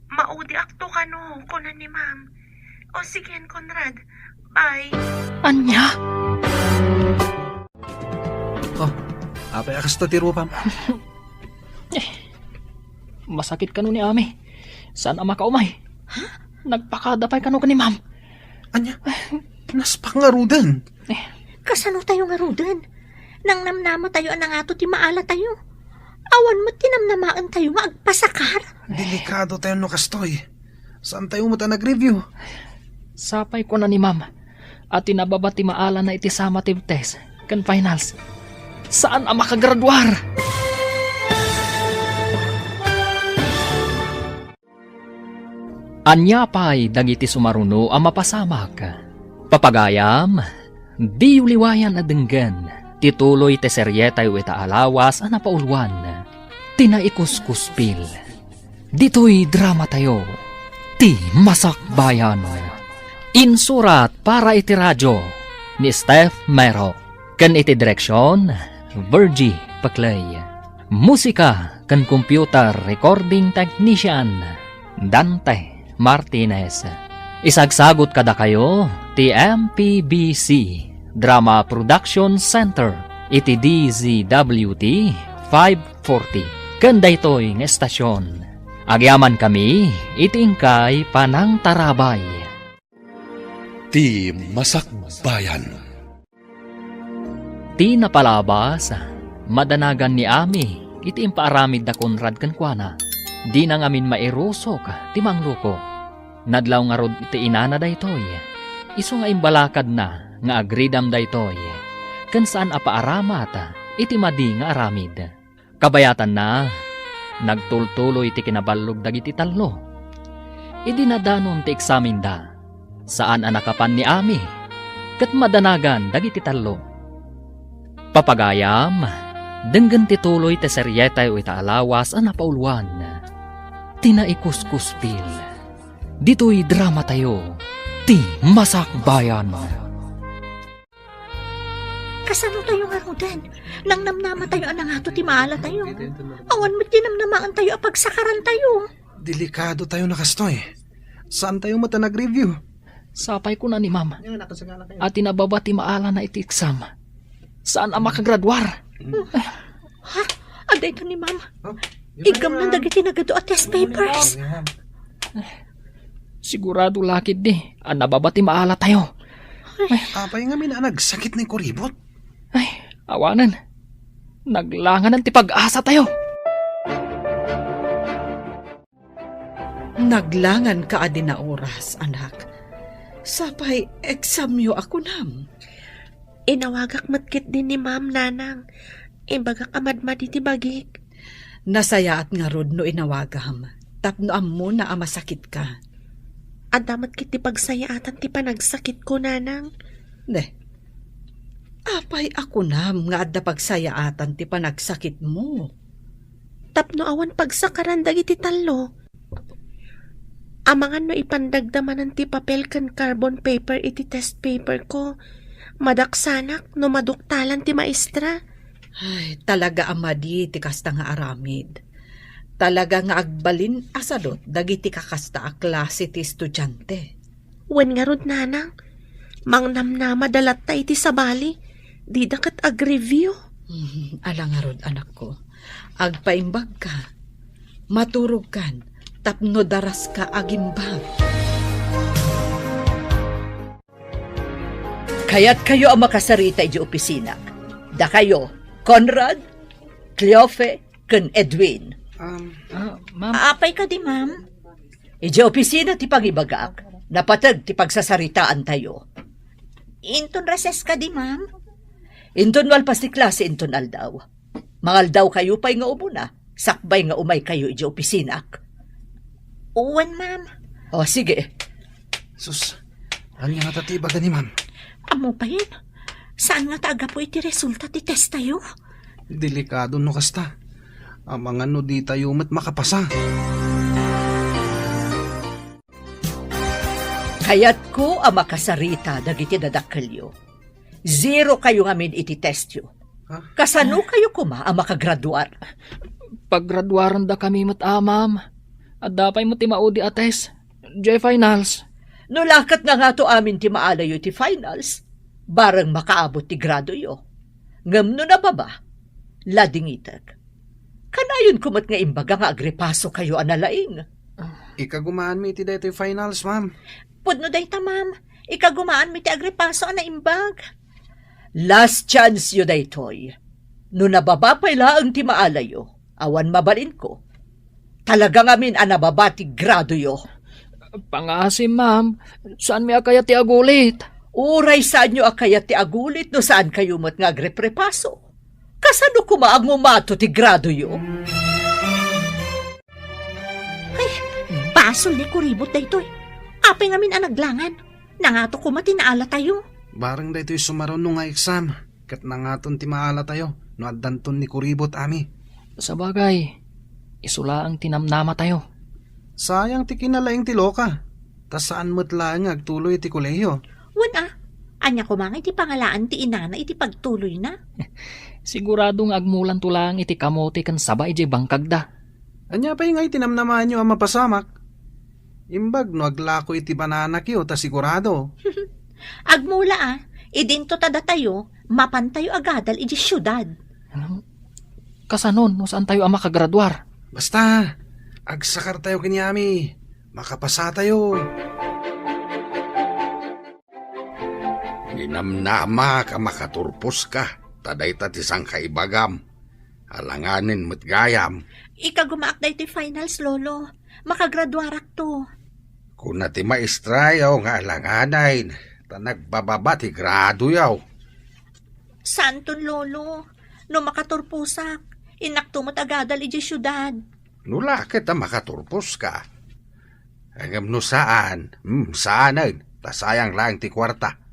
Maudi akto kano, kunan ni ma'am. O sige, Conrad. Bye. Anya? Oh, apay akas to ti rupam. Masakit ka nun ni Ami. Saan ang makaumay? Nagpakadapay ka nun ka ni Ma'am. Anya, naspangarudan. Kasano tayo nga rudan? Nang namnama tayo anang ato ti maala tayo. Awan mo tinamnamaan tayo nga agpasakar. Delikado tayo no kastoy. Saan tayo mo ta nag-review? Sapay ko na ni Ma'am. At tinababa ti maala na iti summative test. Kan finals. Saan ang makagraduar? Anya pa'y dagiti sumaruno ang mapasamak. Papagayam, di uliwayan na denggan. Tituloy te seryeta yu ita alawas ang napaulwan. Tinaikuskuspil. Dito'y drama tayo. Ti Masakbayan. Insurat para iti radyo ni Steph Mero. Kan iti direksyon, Virgie Paclay. Musika kan computer recording technician, Dante Martinez. Isagsagot kada kayo, ti MPBC Drama Production Center, iti DZWT 540. Kanda ito'y ng estasyon. Agyaman kami, itingkay panang tarabay. Ti Masakbayan. Ti napalabas, madanagan ni Ami, iti impaaramid da Conrad kankwana. Di na ngamin mairusok, ti mangluko. Nadlaw nga rod iti inana daytoy. Isu nga imbalakad na, nga agridam daytoy. Kan saan apaaramat, iti madi nga aramid. Kabayatan na, nagtultuloy iti kinaballog dagiti tallo. Idinadanon ti eksamin da, saan anakapan ni Ami, kat madanagan dagiti tallo. Papagayam, denggan tituloy te seryetay o itaalawas ang napauluan. Tinaikuskuspil. Dito'y drama tayo. Ti Masakbayan. Kasano tayo nga rudan? Nang namnama tayo anang ato ti maala tayo. Awan mo't dinamnamaan tayo apagsakaran tayo. Delikado tayo nakastoy. Saan tayo mata nag-review? Sapay ko na ni Mama. At tinababa ti maala na iti exam. Saan ang makagradwar? Ha? Aday to ni Mama. Igam na dagiti nagado at test papers. Sigurado lakid di. Ang nababati maala tayo. Apay nga min nagsakit ni kuribot. Ay, awanan. Naglangan ng tipag-asa tayo. Naglangan ka adi na oras, anak. Sapay, examyo ako nam. Inawagak matkit din ni Ma'am Nanang. Imbagak amadmad iti bagik. Nasayaat nga rod no inawagam. Tapno ammo na amasakit ka. Adamat kit ti pagsayaatan ti panagsakit ko, Nanang. Ne, apay ako nam nga adda pagsayaatan ti panagsakit mo. Tapno awan pagsakaran dagiti tallo. Amangan no ipandagdamanan ti papel kan carbon paper iti test paper ko. Madaksanak no maduktalan ti maestra. Ay, talaga amadi ti kasta nga aramid. Talaga nga agbalin asadot dagiti kakasta a klase ti estudyante. Wen nga rod, Nanang. Mangnamnama dalat ta iti sabali. Di dakat ag-review. Ala nga rod, anak ko. Agpaimbag ka. Maturog kan. Tapno daras ka agimbag. Kaya't kayo ang makasarita iti opisina. Da kayo, Conrad, Cleofe, ken Edwin. Ma'am. Aapay ka di, ma'am. Iti opisina ti pagibagak, napatag ti pagsasaritaan tayo. Inton reses ka di, ma'am. Inton walpas ti klase inton aldaw. Mangaldaw kayo pa'y nga umuna, sakbay nga umay kayo iti opisinak. Uwan, ma'am. O sige, Sus, ano nga tatibagan ni Ma'am? Amo pa yun? Saan nga taaga po iti resulta ti test tayo? Delikado no kasta. Amang ano di tayo mat makapasa. kaya't ko ang makasarita dagiti dadakkelyo. 0 kayo ngamin iti testyo. Kasano kayo kuma ang makagraduar? Paggraduaran da kami ma'am. At dapay mo ti maudi ates. J-finals. No lakat nga to amin ti maalayo ti finals, barang makaabot ti grado yo. Ngam no na baba, lading itag. Kanayon kumat nga imbaga nga agrepaso kayo analaing. Ikagumaan mi ti daytoy finals, Ma'am. Pudno dayta, ma'am. Ikagumaan mi ti agripaso na imbag. Last chance yo daytoy. No nababa pa ilaang ti maalayo, awan mabalin ko. Talaga ngamin anababa ti grado yo. Pangasim, ma'am. Saan mi akaya ti agulit? Uray saan nyo akaya ti agulit no saan kayo mat nga agreprepaso. Kasano kumaang umato ti grado yo? Ay, basol ni kuribot daytoy. Apay ngamin anaglangan. Nangato kumati na ala tayo. Barang daytoy sumaron no nga exam. Kat nangaton ti maala tayo. No addanton ni kuribot ami. Sa bagay, isula ang tinamnama tayo. Sayang ti kinalaing ti loka. Tas saan mo't lang agtuloy ti kolehiyo. Wala. Anya ko mga iti pangalaan ti inana iti pagtuloy na. Siguradong agmulan tulang iti kamote kan sabay iti bangkag da. Anya pa yung ay tinamnaman nyo ang mapasamak. Imbag no aglako iti bananak yo ta sigurado. Agmula idinto tada tayo, mapantayo agadal iti syudad. Kasanon, no saan tayo ang makagraduar? Basta, agsakar tayo kanyami. Makapasa tayo. Ninamnama ka makaturpos ka. Taday tatisang kaibagam. Alanganin mo't gayam. Ika gumaak da iti finals, lolo. Makagraduarak to. Kung nati maestra yaw nga alanganin. Ta nagbababa ti grado yaw. Santon, lolo. No makaturpusak, inaktumot agadal iti syudad. Nula kita makaturpos ka. Hanggang no saan? Saanan? Tasayang lang ti kwarta.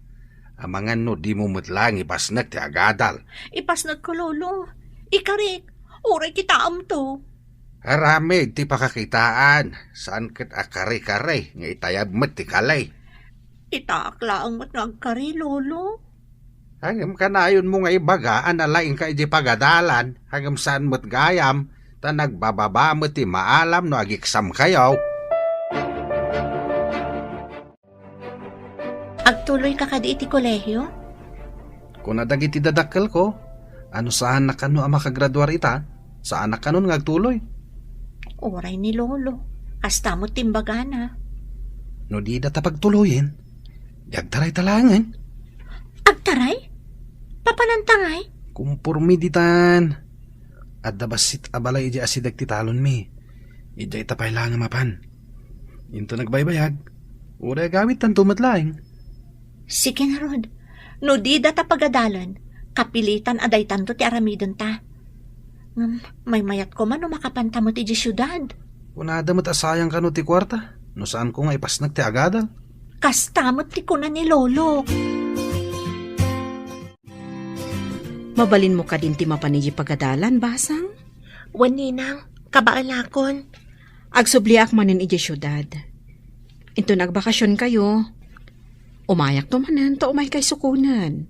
Amangan no di mo mutlang ipasnak ti agadal. Ipasnag ko, lolo. Ikarik, uray kita to. Haramid ti pakakitaan. Saan kit akari-kari nga itayab mo't ti kalay. Itaaklaan mo't nagkari, lolo. Hanggang kanayon mo nga ibaga, analaing ka iti pagadalan. Hanggang saan mo't gayam, ta nagbababa mo't ti maalam no agiksam kayaw. Agtuloy ka kadi iti kolehyo? Kung nadag iti dadakkel ko, ano saan na kano ang makagraduar ita? Saan na kanon nga agtuloy? Oray ni lolo. Kasta mo timbagana. No di data pagtuloyin, diagtaray talangan. Agtaray? Papanantangay? Kumpurmi ditan. At dabasit abala iji asidag ti talon mi. Ija itapay lang mapan. Into nagbaybayag. Uray gawit tan tumatlaing. Sige na, Rod. No di data pagadalan, kapilitan aday tanto ti aramidon ta. May mayat ko man no makapanta mo ti di syudad. Unada mo't asayang kano ti kwarta. No saan ko nga ipasnag ti agadal. Kastamot ti kunan ni lolo. Mabalin mo ka din ti mapanigi pagadalan, basang? Waninang, kabaalakon. Agsubliak manin iti syudad. Ito nagbakasyon kayo. Umayak to manan, to umay kay sukunan.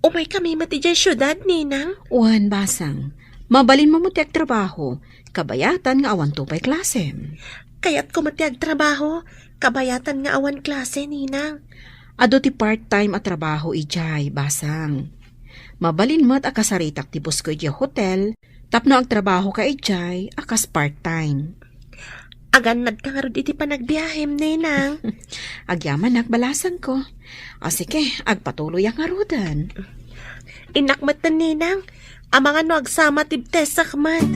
Umay kami mati dyan syudad, ninang. Uwan, basang. Mabalin mo mutiag trabaho. Kabayatan nga awan to pa'y klase. Kaya't kumatiag trabaho, kabayatan nga awan klase, ninang. Ado ti part-time at trabaho ijay, basang. Mabalin mo't akasaritak ti bus ko ijay hotel, tapno ang trabaho ka ijay, akas part-time. Aganad ka nga rin iti panagbiyahem, ninang. Agyaman nagbalasan ko. O sige, agpatuloy ang arudan. Inakmatan, ninang. Ang mga no agsama tibtes sakmat.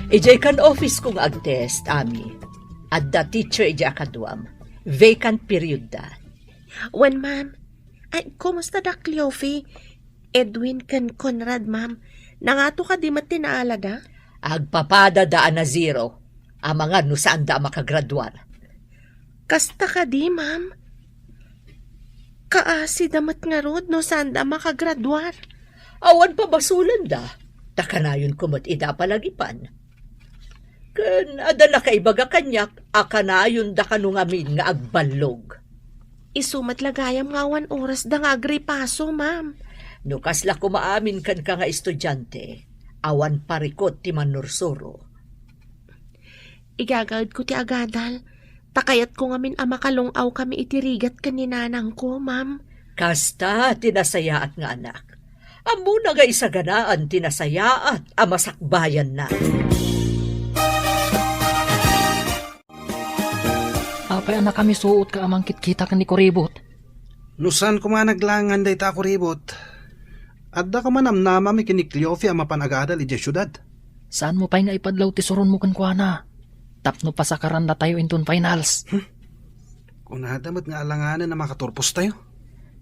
Ijay kan office kong agtest, Ami. At the teacher ijay akaduam. Vacant period da. Wan, ma'am. Ay, kumusta da, Cleophie? Edwin kan Conrad, ma'am. Nangato ka di matinaala da? Agpapada daan na 0. Ang mga no saan da makagraduar. Kasta ka di, ma'am. Kaasi damat nga rod no saan da makagraduar. Awan pa basulan da. Takanayon kumot ida palagipan. Kan ada na kaibaga kanyak, akanayon da kanungamin nga agbalog. Isumat lagayam nga 1 oras da nga agripaso, ma'am. No kasla kumaamin kan ka nga estudyante, awan parikot ti manursuro. Igagawid ko ti agadal. Takayat ko ngamin makalungaw kami itirigat kaninanang ko, ma'am. Kasta tinasayaat nga anak. Amo na nga isaganaan tinasayaat amasakbayan na. Apay anak kami suot ka amang kitkita ka ni Kuribot. Nusan ko man naglangan day ta ko ribot. Adda ka man amnama mi kinikliyofi ang mapanagadal iti syudad. Saan mo pa'y nga ipadlaw ti suron mo kan kuana? Tapno pasakaran na tayo inton finals. Kung nadamat nga alanganan na makaturpos tayo.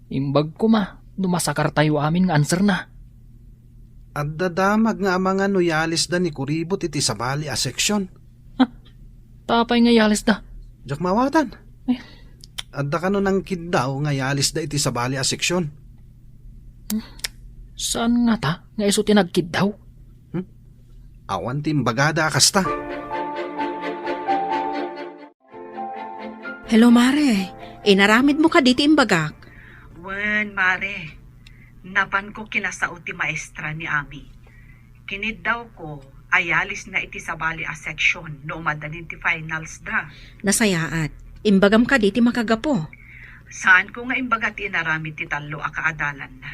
Imbag ko ma, dumasakar tayo amin nga answer na. Adda damag nga mga nuyalis da ni Kuribot iti sabali a seksyon. Tapay nga yalis da. Jak mawatan. Adda ka no nang kiddaw nga yalis da iti sabali a seksyon. Saan nga ta? Nga iso tinagkid daw? Awan timbagada kasta. Hello, Mare. Inaramid mo ka diti imbagak. Wen, mare. Napan ko kinasaot ti maestra ni Ami. Kinid daw ko, ayalis na iti sabali a section no madanin ti finals da. Nasayaat. Imbagam ka diti makagapo. Saan ko nga imbagat inaramid ti talo a kaadalan na.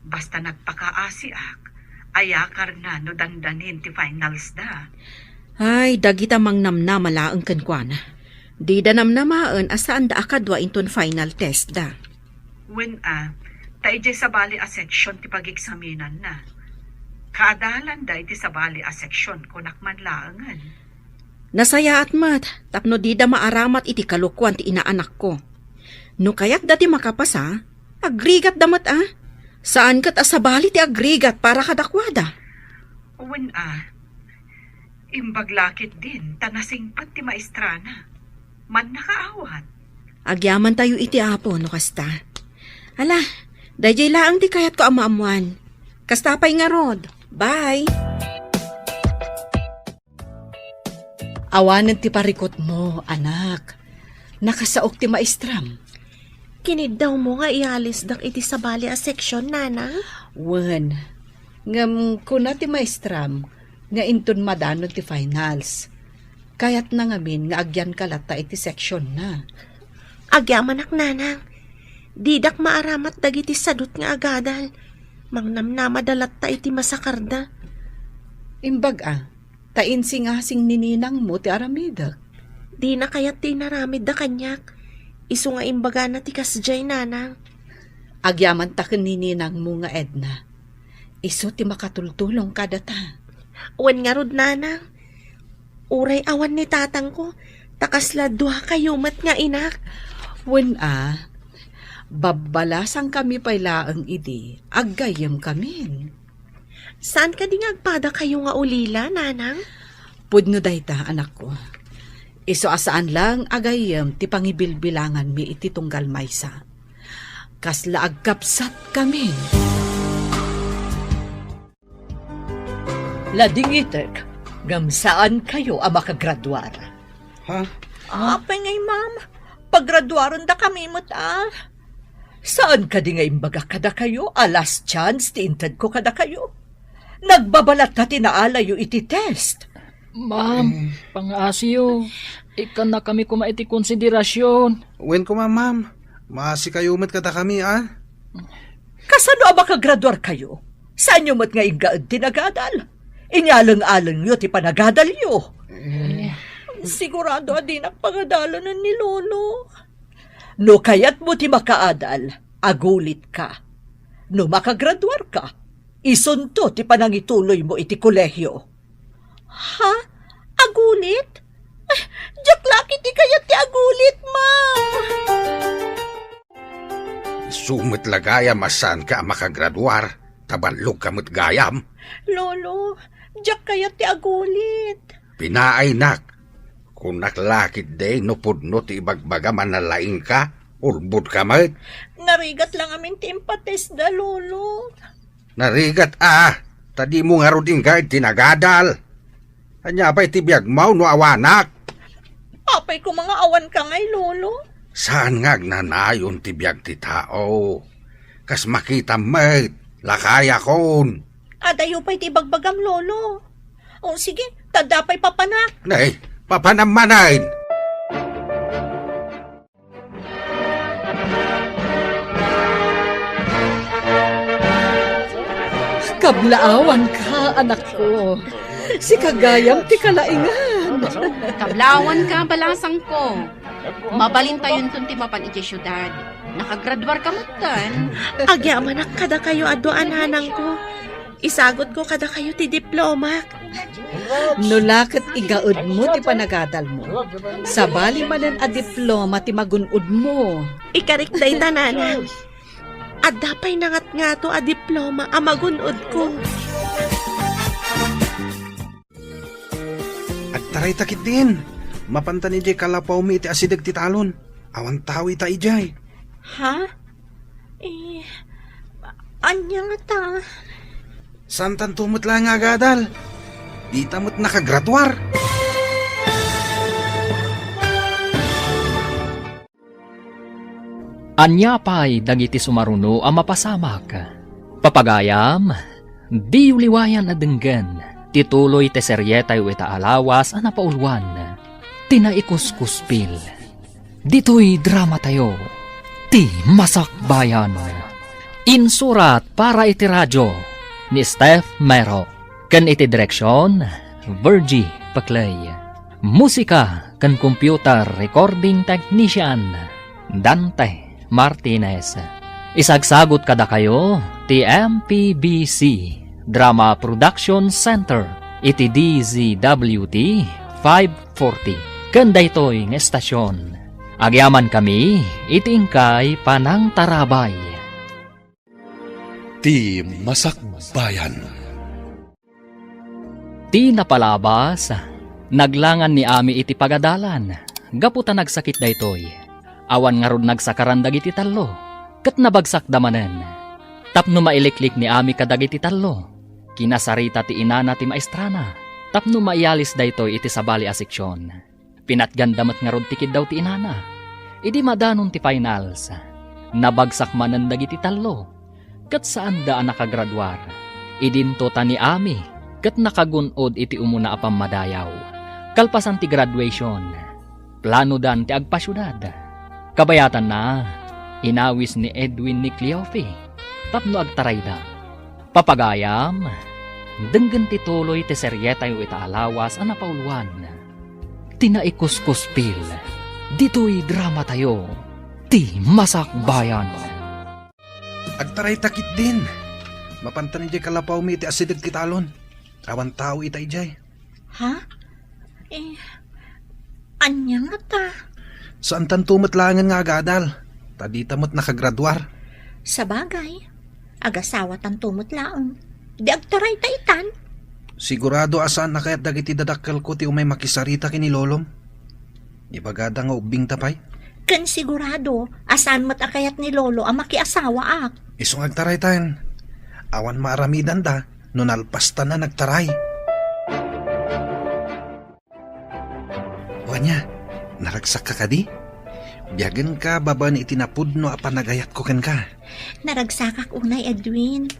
Basta nagpakaasi ak, ayakar na no dandanin ti finals da. Ay, dagita mang namna malaang kankwana. Di da namnamaan asaan da akadwa inton final test da. Wen taijay sabali a section ti pag-eksaminan na. Kaadalan da iti sabali a section kunak man laangan. Nasaya at mat, tapno di da maaramat iti kalukwan ti inaanak ko. No kayak dati makapasa, agrigat damat Saan kat asabali ti agrigat para kadakwada? Wen imbaglakit din tanasingpat ti maestrana. Man nakaawat. Agyaman tayo iti apo no kasta. Ala, dayjay laang di kayat ko amaamuan. Kasta pa'y nga rod. Bye! Awanan ti parikot mo, anak. Nakasaok ti maestram. Kinid daw mo nga ialis dak iti sabali a section, nanang. Wen, ngam kuna ti maestram, nga inton madano ti finals. Kayat na ngamin nga agyan kalata iti section na. Agyaman ak, nanang. Didak maaramat dagiti sadut nga agadal. Mangnamnamadalat ta iti masakarda. Imbag tainsing-asing nininang mo ti aramidak. Di na kayat ti naramid da kanyak. Isu nga imbaga na ti kasjay, nanang. Agyaman ta nininang mo nga Edna. Isu ti makatultulong kada ta. Wen nga rod, nanang. Uray awan ni tatang ko. Takasla duha kayo mat nga inak. Wen babalasang kami pay laang idi. Aggayem kamin. Saan ka di ngagpada kayo nga ulila, nanang? Pudno dayta, anak ko. Iso asaan lang agayem ti pangibilbilangan mi iti tunggal maysa. Kasla agkapsat kami. Lading itek, gamsaan kayo ang makagraduar. Ha? Apay ngay, ma'am. Paggraduaron da kami mo't Saan ka di nga imbaga kada kayo? Last chance, tiintad ko kada kayo. Nagbabalat na tinaalayo iti test. Ma'am, pang-asiyo. Ikan na kami kuma iti konsiderasyon. Wen ko ma'am. Maasi kayo mat kata kami Kasano ang makagraduar kayo? Saan nyo mat nga igaad tinagadal? Inyalang-alang nyo ti panagadal nyo. Sigurado din ang pagadalan ni Lolo. No kayat mo ti makaadal, agulit ka. No makagraduar ka, isunto ti panangituloy mo iti kolehyo. Ha? Agulit? Diyak laki ti kayat ti agulit, ma'am. Sumit lagaya masan ka makagraduar. Tabanlog kamot gayam. Lolo, diyak kayat ti agulit. Pinaay nak. Kung naklakit day no pudno ti ibagbaga manalaing ka, ulbud ka mat. Narigat lang amin ti impates da, Lolo. Narigat tadi mo nga roding ka tinagadal. Anya pa'y tibiyag mau no awanak. Apay ko mga awan ka ngay, Lolo. Saan nga nanayon tibiyag ti tao? Kas makita mat, lakaya kon. Adayo pa'y ti bagbagam, Lolo. O sige, tadapay papanak. Nay, papanamanain. Kablaawan ka, anak ko. Si kagayam ti kalaingan. Kablawan ka, balasang ko. Mabalintayon kun ti mapan iti syudad. Nakagraduar ka mutan. Agyaman ak kada kayo aduan, hanang ko. Isagot ko kada kayo ti diploma. Nulakat igaud mo ti panagadal mo. Sabali manen a diploma ti magunud mo. Ikarik day tanana. At dapay nangat nga to a diploma a magunod ko. At taray takit din. Mapanta ni Jay kalapaw mi iti asidag ti talon. Awan tawi ta ijay. Ha? Anya nga ta? Santan tumot lang agadal. Di tamot nakagraduar. Anya pa'y dagiti sumaruno ang mapasamak. Papagayam, di uliwayan na denggan, tituloy te seryetay wita alawas ang napaulwan. Tinaikuskuspil. Dito'y drama tayo. Ti Masakbayan. Insurat para iti radyo ni Steph Mero. Kan iti direksyon, Virgie Paclay. Musika kan computer recording technician, Dante Martinez. Isagsagot kada kayo ti MPBC Drama Production Center iti DZWT 540 kanda ito'y ng estasyon. Agyaman kami iti ingkay Panang Tarabay. Ti Masakbayan. Ti napalabas, naglangan ni Ami iti pagadalan, gaputa nagsakit daytoy. Awan nga rod nagsakaran dagiti tallo, ket nabagsak damanen. Tapno mailiklik ni Ami kadagiti tallo, kinasarita ti inana ti maestrana, tapno maialis daytoy iti sabali a seksyon. Pinatgandamat nga rod tikid daw ti inana, idi madanon ti finals. Nabagsak manen dagiti tallo, ket saan daan nakagraduar. Idinto ta ni Ami, ket nakagunod iti umuna apam madayaw. Kalpasan ti graduation, plano dan ti agpasyudad. Kabayatan na, inawis ni Edwin ni Cleofe, tapno agtarayda. Papagayam, denggan ti tuloy ti seryetay ita alawas ang napauluan. Tinaikuskuspil, dito'y drama tayo, ti Masakbayan. Agtaray takit din. Mapantan ni kalapaw mi iti asidag ti talon. Awan tao itay jay. Ha? Anya nga ta? Saan tan tumatlangan nga agadal? Tadi tamot nakagraduar. Sa bagay, agasawa tan tumot laong. Di agtaray ta itan. Sigurado asaan na kaya't dagiti dadakkel ko ti umay makisarita kini lolom. Ibagada nga ubing tapay. Kan sigurado, asan mat akayat ni lolo ang makiasawa ak. Isong agtaray tayo. Awan maaramidan da, no nalpasta na nagtaray. Wanya, naragsak ka di? Biyagan ka baba ni itinapudno apan nagayat ko ken ka. Naragsakak unay Edwin.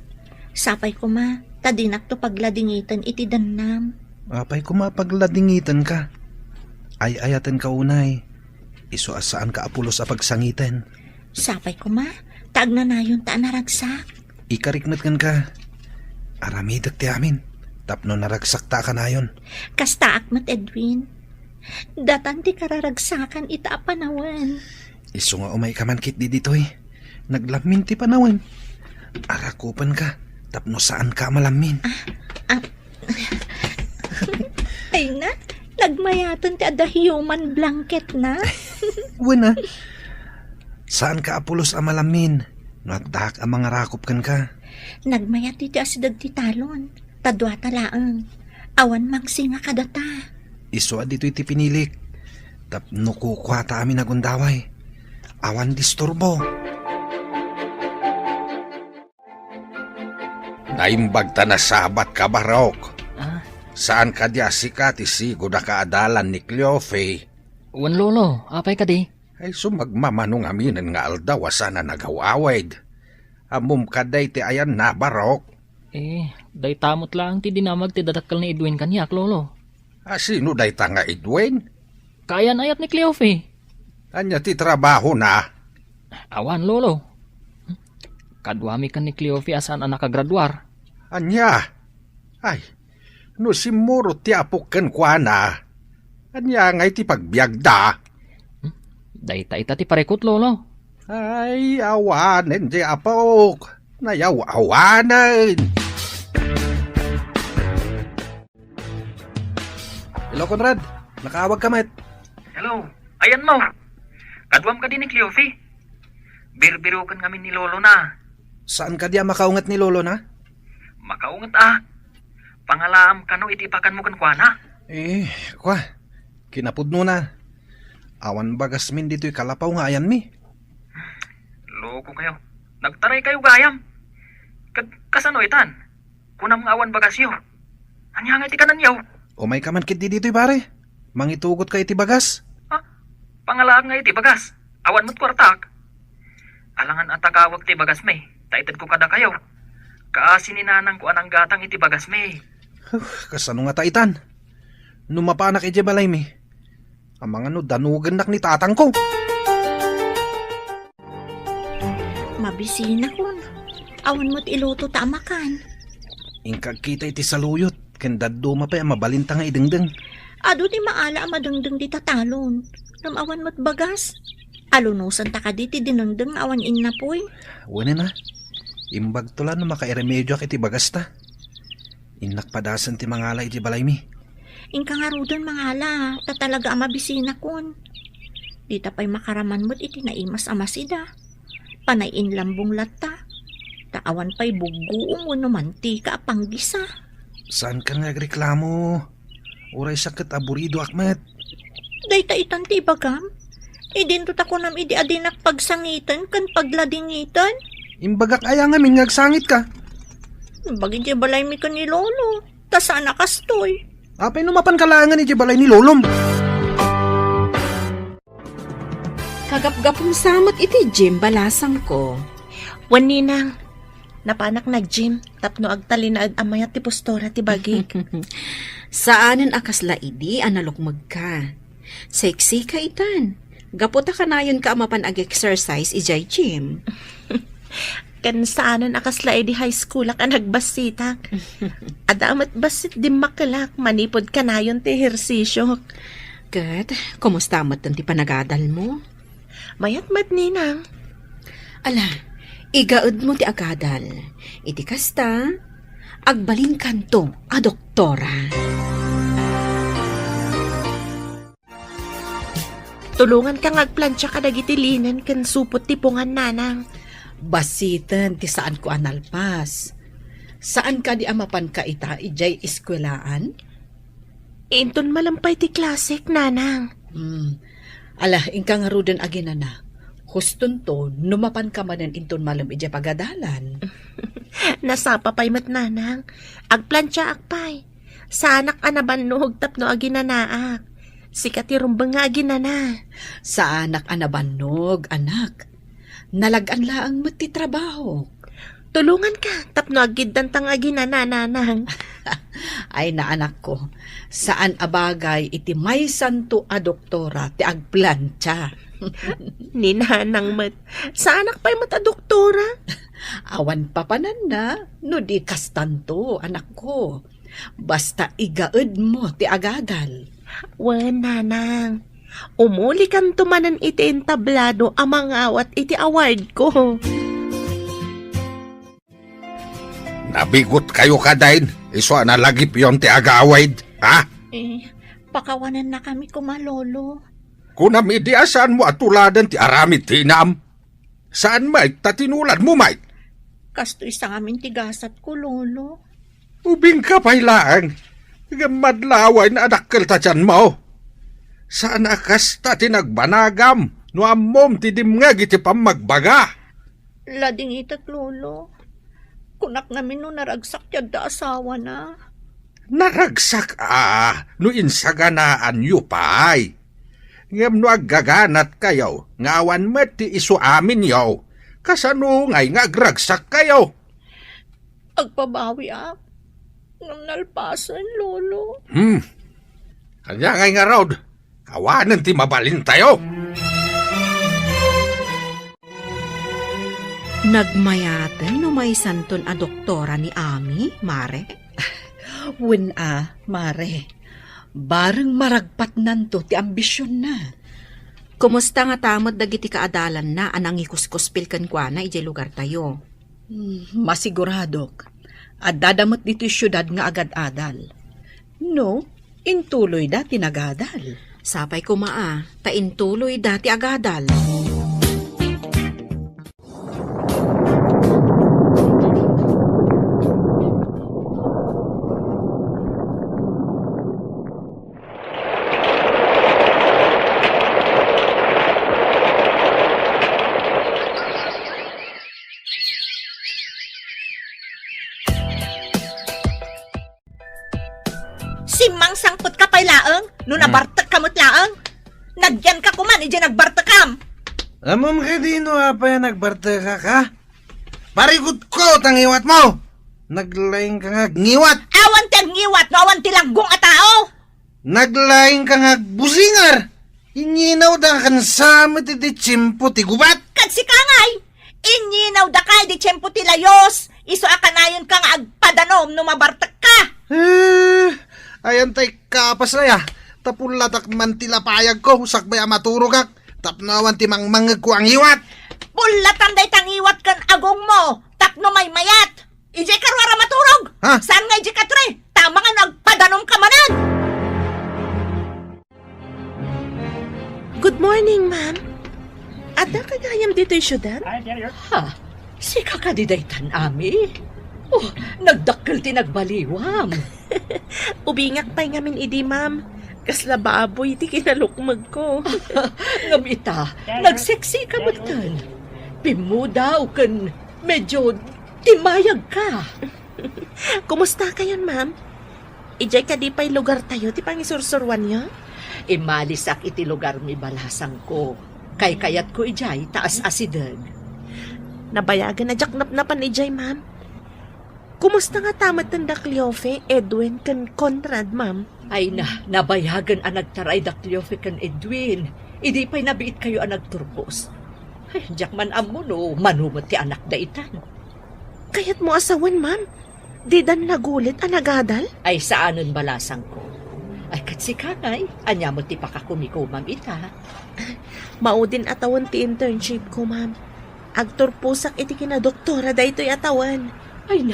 Sapay ko ma, tadinak to pagladingitan iti dannam. Apay ko mapagladingitan ka. Ay ayatan ka unay. Iso asaan ka apulos a pagsangitan. Sapay ko ma, taag na nayon ta naragsak. Ikarikmet kan ka. Aramidak ti amin. Tapno naragsak ta ka nayon. Kasta akmat Edwin. Datan ti kararagsakan ita a panawan. Iso nga umay kamankit di ditoy. Naglamin ti panawan. Arakupan ka. Tapno saan ka malamin. Ay na, nagmayatan ti ada human blanket na. Wala. Saan ka apulos a malamin? Natak ang mga rakop kan ka. Nagmayat iti asidag ti talon. Tadwa talaang. Awan magsinga kadata. Iso dito iti pinilik. Tapno kukwata amin nagundaway. Awan disturbo. Naimbag ta na sabat ka barok. Saan ka di asika ti sigo na kaadalan ni Cleofe? Wan lolo, apay ka di? Ay sumagmamanong aminan nga aldaw sana nagawawid. Amum kaday ti ayan na barok. Day tamot lang ti dinamag ti dadakkel ni Edwin kanyak lolo. Sino day ta nga Edwin? Kayan ayat ni Cleofe. Anya ti trabaho na? Awan lolo. Kadwami kan ni Cleofe asan ang nakagraduar. Anya? Ay, no simuro ti apuken kwa na. Anya ngay ti pagbiagda. Dayta ita ti parekot lolo. Ay, awanen di apok. Nayaw-awanen. Hello, Conrad. Nakaawag ka, met. Hello, ayan mo. Kadwam ka din ni Cleofe. Birbirukan kami ni lolo na. Saan ka diya makaungat ni lolo na? Makaungat Pangalam kano itipakan mo kan kwa na. Kwa. Kinapudno na. Awan bagas min dito'y kalapaw nga ayan mi. Loko kayo. Nagtaray kayo gayam. Kasano itan? Kunam nga awan bagasyo. Anya nga iti kanan yaw. Umay ka man kit di dito'y pare. Mangitugot ka iti bagas. Pangalaan nga iti bagas. Awan mo't kwartak. Alangan at tagawag ti bagas may. Taitad ko kada kayo. Kaasininanang ko anang gatang iti bagas may. Kasano nga taitan? Numapanak iti balay mi. Ang mga no, danugan nak ni tatang ko. Mabisina kun. Awan mo't iluto tamakan. Ingkag kita iti saluyot. Kendado mapay mabalinta nga idengdeng. Ado di maala ang madengdeng di tatalon. Namawan mo't bagas. Alunusan ta ka di ti dinengdeng awan innapoy. Wala na. Imbag tula no makairemedyo ak iti bagas ta. Inakpadasan ti mangala iti balay mi. Ingka nga rudon mangala. Ta talaga ang mabisina kun. Di ta pa'y makaraman mo't iti naimas amasida. Panayin lambong lata. Taawan pa'y buguong no mantika apanggisa. Saan ka nga reklamo? Uray sakit aburido akmet. Day ta itan ti bagam. Idin tuta ko nam idi adinak pagsangitan kan pagladingitan. Imbagak aya nga min ngagsangit ka. Bagay di balay mi ka ni lolo. Ta sana kastoy. Apay numapan kalangan iti balay ni lolom. Kagapgapong samot iti Jim balasang ko. Wan ninang, napanak nag-gym, tapno agtali na amayat ti postora ti bagik. Saanen akasla idi analukmag ka. Sexy ka itan. Gaputa ka na yun ka amapan ag-exercise ijay Jim. Kan saanan akasla di high school ak nagbasitak. Adamat basit di makalak, manipod ka na yun ti ehersisyo. Kat, kumusta amat ti panagadal mo? Mayat-mat ninang. Ala, igaud mo ti agadal. Iti kasta, agbalin kanto a doktora. Tulungan kang agplansya ka dagiti linen kan supot ti pungan nanang. Basitan ti saan ko analpas. Saan ka di amapan ka ita ijay eskwelaan? Inton malampay ti klasik nanang. Ala, ingka nga ruden agina na. Huston to, numapan ka manan inton malam ijay pagadalan. Nasapa pa'y mat nanang. Agplansya akpay. Sanak anabannog tapno aginanaak. Sikat irumbang nga aginana. Sa anak anabannog, anak. Nalagan laang mo't ti trabaho. Tulungan ka, tapno agiddan tang aginana nanang. Ay na anak ko, saan abagay iti may santo a doktora ti agplantya. Ni nanang mat, sa anak pa'y mat a doktora? Awan papanan na, no di kastanto, anak ko. Basta igaed mo ti agadal. Wan nanang, umuli kan tumanan iti entablado amang awat iti award ko. Nabigot kayo kadain. Iso na lagip yon ti aga-awaid. Ha? Pakawanan na kami kumalolo. Kunam idi saan mo atuladan ti aramid tinam? Saan may tatinulad mo may? Kastoy sa amin tigasat ko, lolo. Ubing ka pailaan. Gamadlaway na adakkel ta dyan mo. Saan akas ta tinagbanagam? No amom ti dimngag iti pamagbaga. Lading itak, lolo. Kunak namin no naragsak yad da asawa na. Naragsak no insaganaan yu pay. Ngem no aggaganat kayo, ngawan met ti isu amin yaw. Kasano ngay nga agragsak kayo? Agpabawi ak. Nang nalpasan, lolo. Kanya ngay nga raw, kawanan ti mabalin tayo. Nagmayatan no may santon a doktora ni Ami, Mare? Wen mare. Bareng maragpat nanto ti ambisyon na. Kumusta nga tamad dagiti kaadalan na anang ikuskuspil kan kwa na ijay lugar tayo? Masiguradok. At dadamot dito syudad nga agad-adal. No, intuloy dati nagadal. Sapay kumaa, taintuloy dati agadal. No nabartak kamot laang. Nagyan ka kuman, ije nagbartakam. Amom ka di no apa yan nagbarte ka? Parikot ko tangiwat mo! Naglaing ka nga ngiwat! Awan tiyang ngiwat, no awan tilanggong a tao. Naglaing ka nga busingar! Inyinaw da kan samit iti tsimpo ti gubat! Kad si kangay, inyinaw da kay di tiyempo ti layos. Iso akanayon ka nga agpadanom no mabartak ka. Ayan tay kapas na ya. Tapulatak man tilapayag ko, sakbay amaturog ak. Tapnawan ti mangmangag ko ang iwat. Pulatan day tangiwat kan agong mo. Tapno may mayat. Ije karwara maturog. Ha? Saan nga ije katre? Tama nga nagpadanom ka manan. Good morning, ma'am. Ada kagayam dito yung syudad? Ha? Si kakadidaytan, Ami? Oh, nagdakkel ti nagbaliwam. Ubingak pa'y ngamin idi, ma'am. Kasla baboy ti kinalukmag ko. Ngamita, nagseksi ka matan. Pimudaw kan medyo timayag ka. Kumusta kayon, ma'am? Ijay ka di pa'y lugar tayo ti pangisursurwan niyo? Imalisak iti lugar mi balasang ko. Kay kayat ko ijay taas asidag. Nabayagan na jaknap na pan ijay, ma'am. Kumusta nga tamat ng Dakliofe, Edwin, kan Conrad, ma'am? Ay nabayagan ang nagtaray Dakliofe kan Edwin. Idi pa'y nabiit kayo ang nagturpos. Ay, jak man amo no, manumot ti anak daitan. Kayat mo asawan, ma'am? Di dan nagulit ang nagadal? Ay saanon balasang ko. Ay kat si kanay, anya mo ti pakakumiko, ma'am ita. Maudin atawan ti internship ko, ma'am. Agturpusak iti kinadoktora daytoy atawan. Ay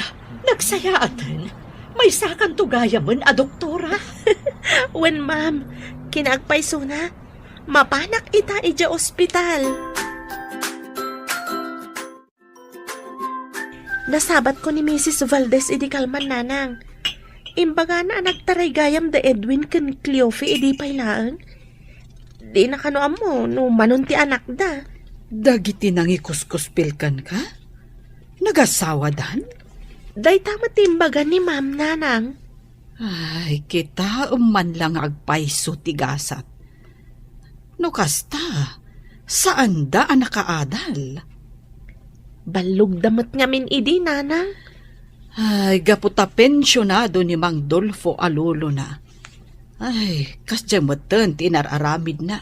nagsayaatan. May sakan tugaya man a doktora. Wen, ma'am, kinagpayso na. Mapanak ita ija ospital. Nasabat ko ni Mrs. Valdez idi kalman nanang. Imbaga na nagtaray gayam da Edwin kan Cleofe idi pailaan. Di na kanoam mo no manon ti anak da. Dagiti nangikuskuspilkan ka? Nagasawa dan? Day tama timbaga ni ma'am nanang. Ay, kita man lang agpayso tigasat. No kasta, saan da ang nakaadal? Balog damat ngamin idi nanang. Ay, gaputa pensyonado ni Mang Dolfo Alulo na. Ay, kasya matan tinararamid na.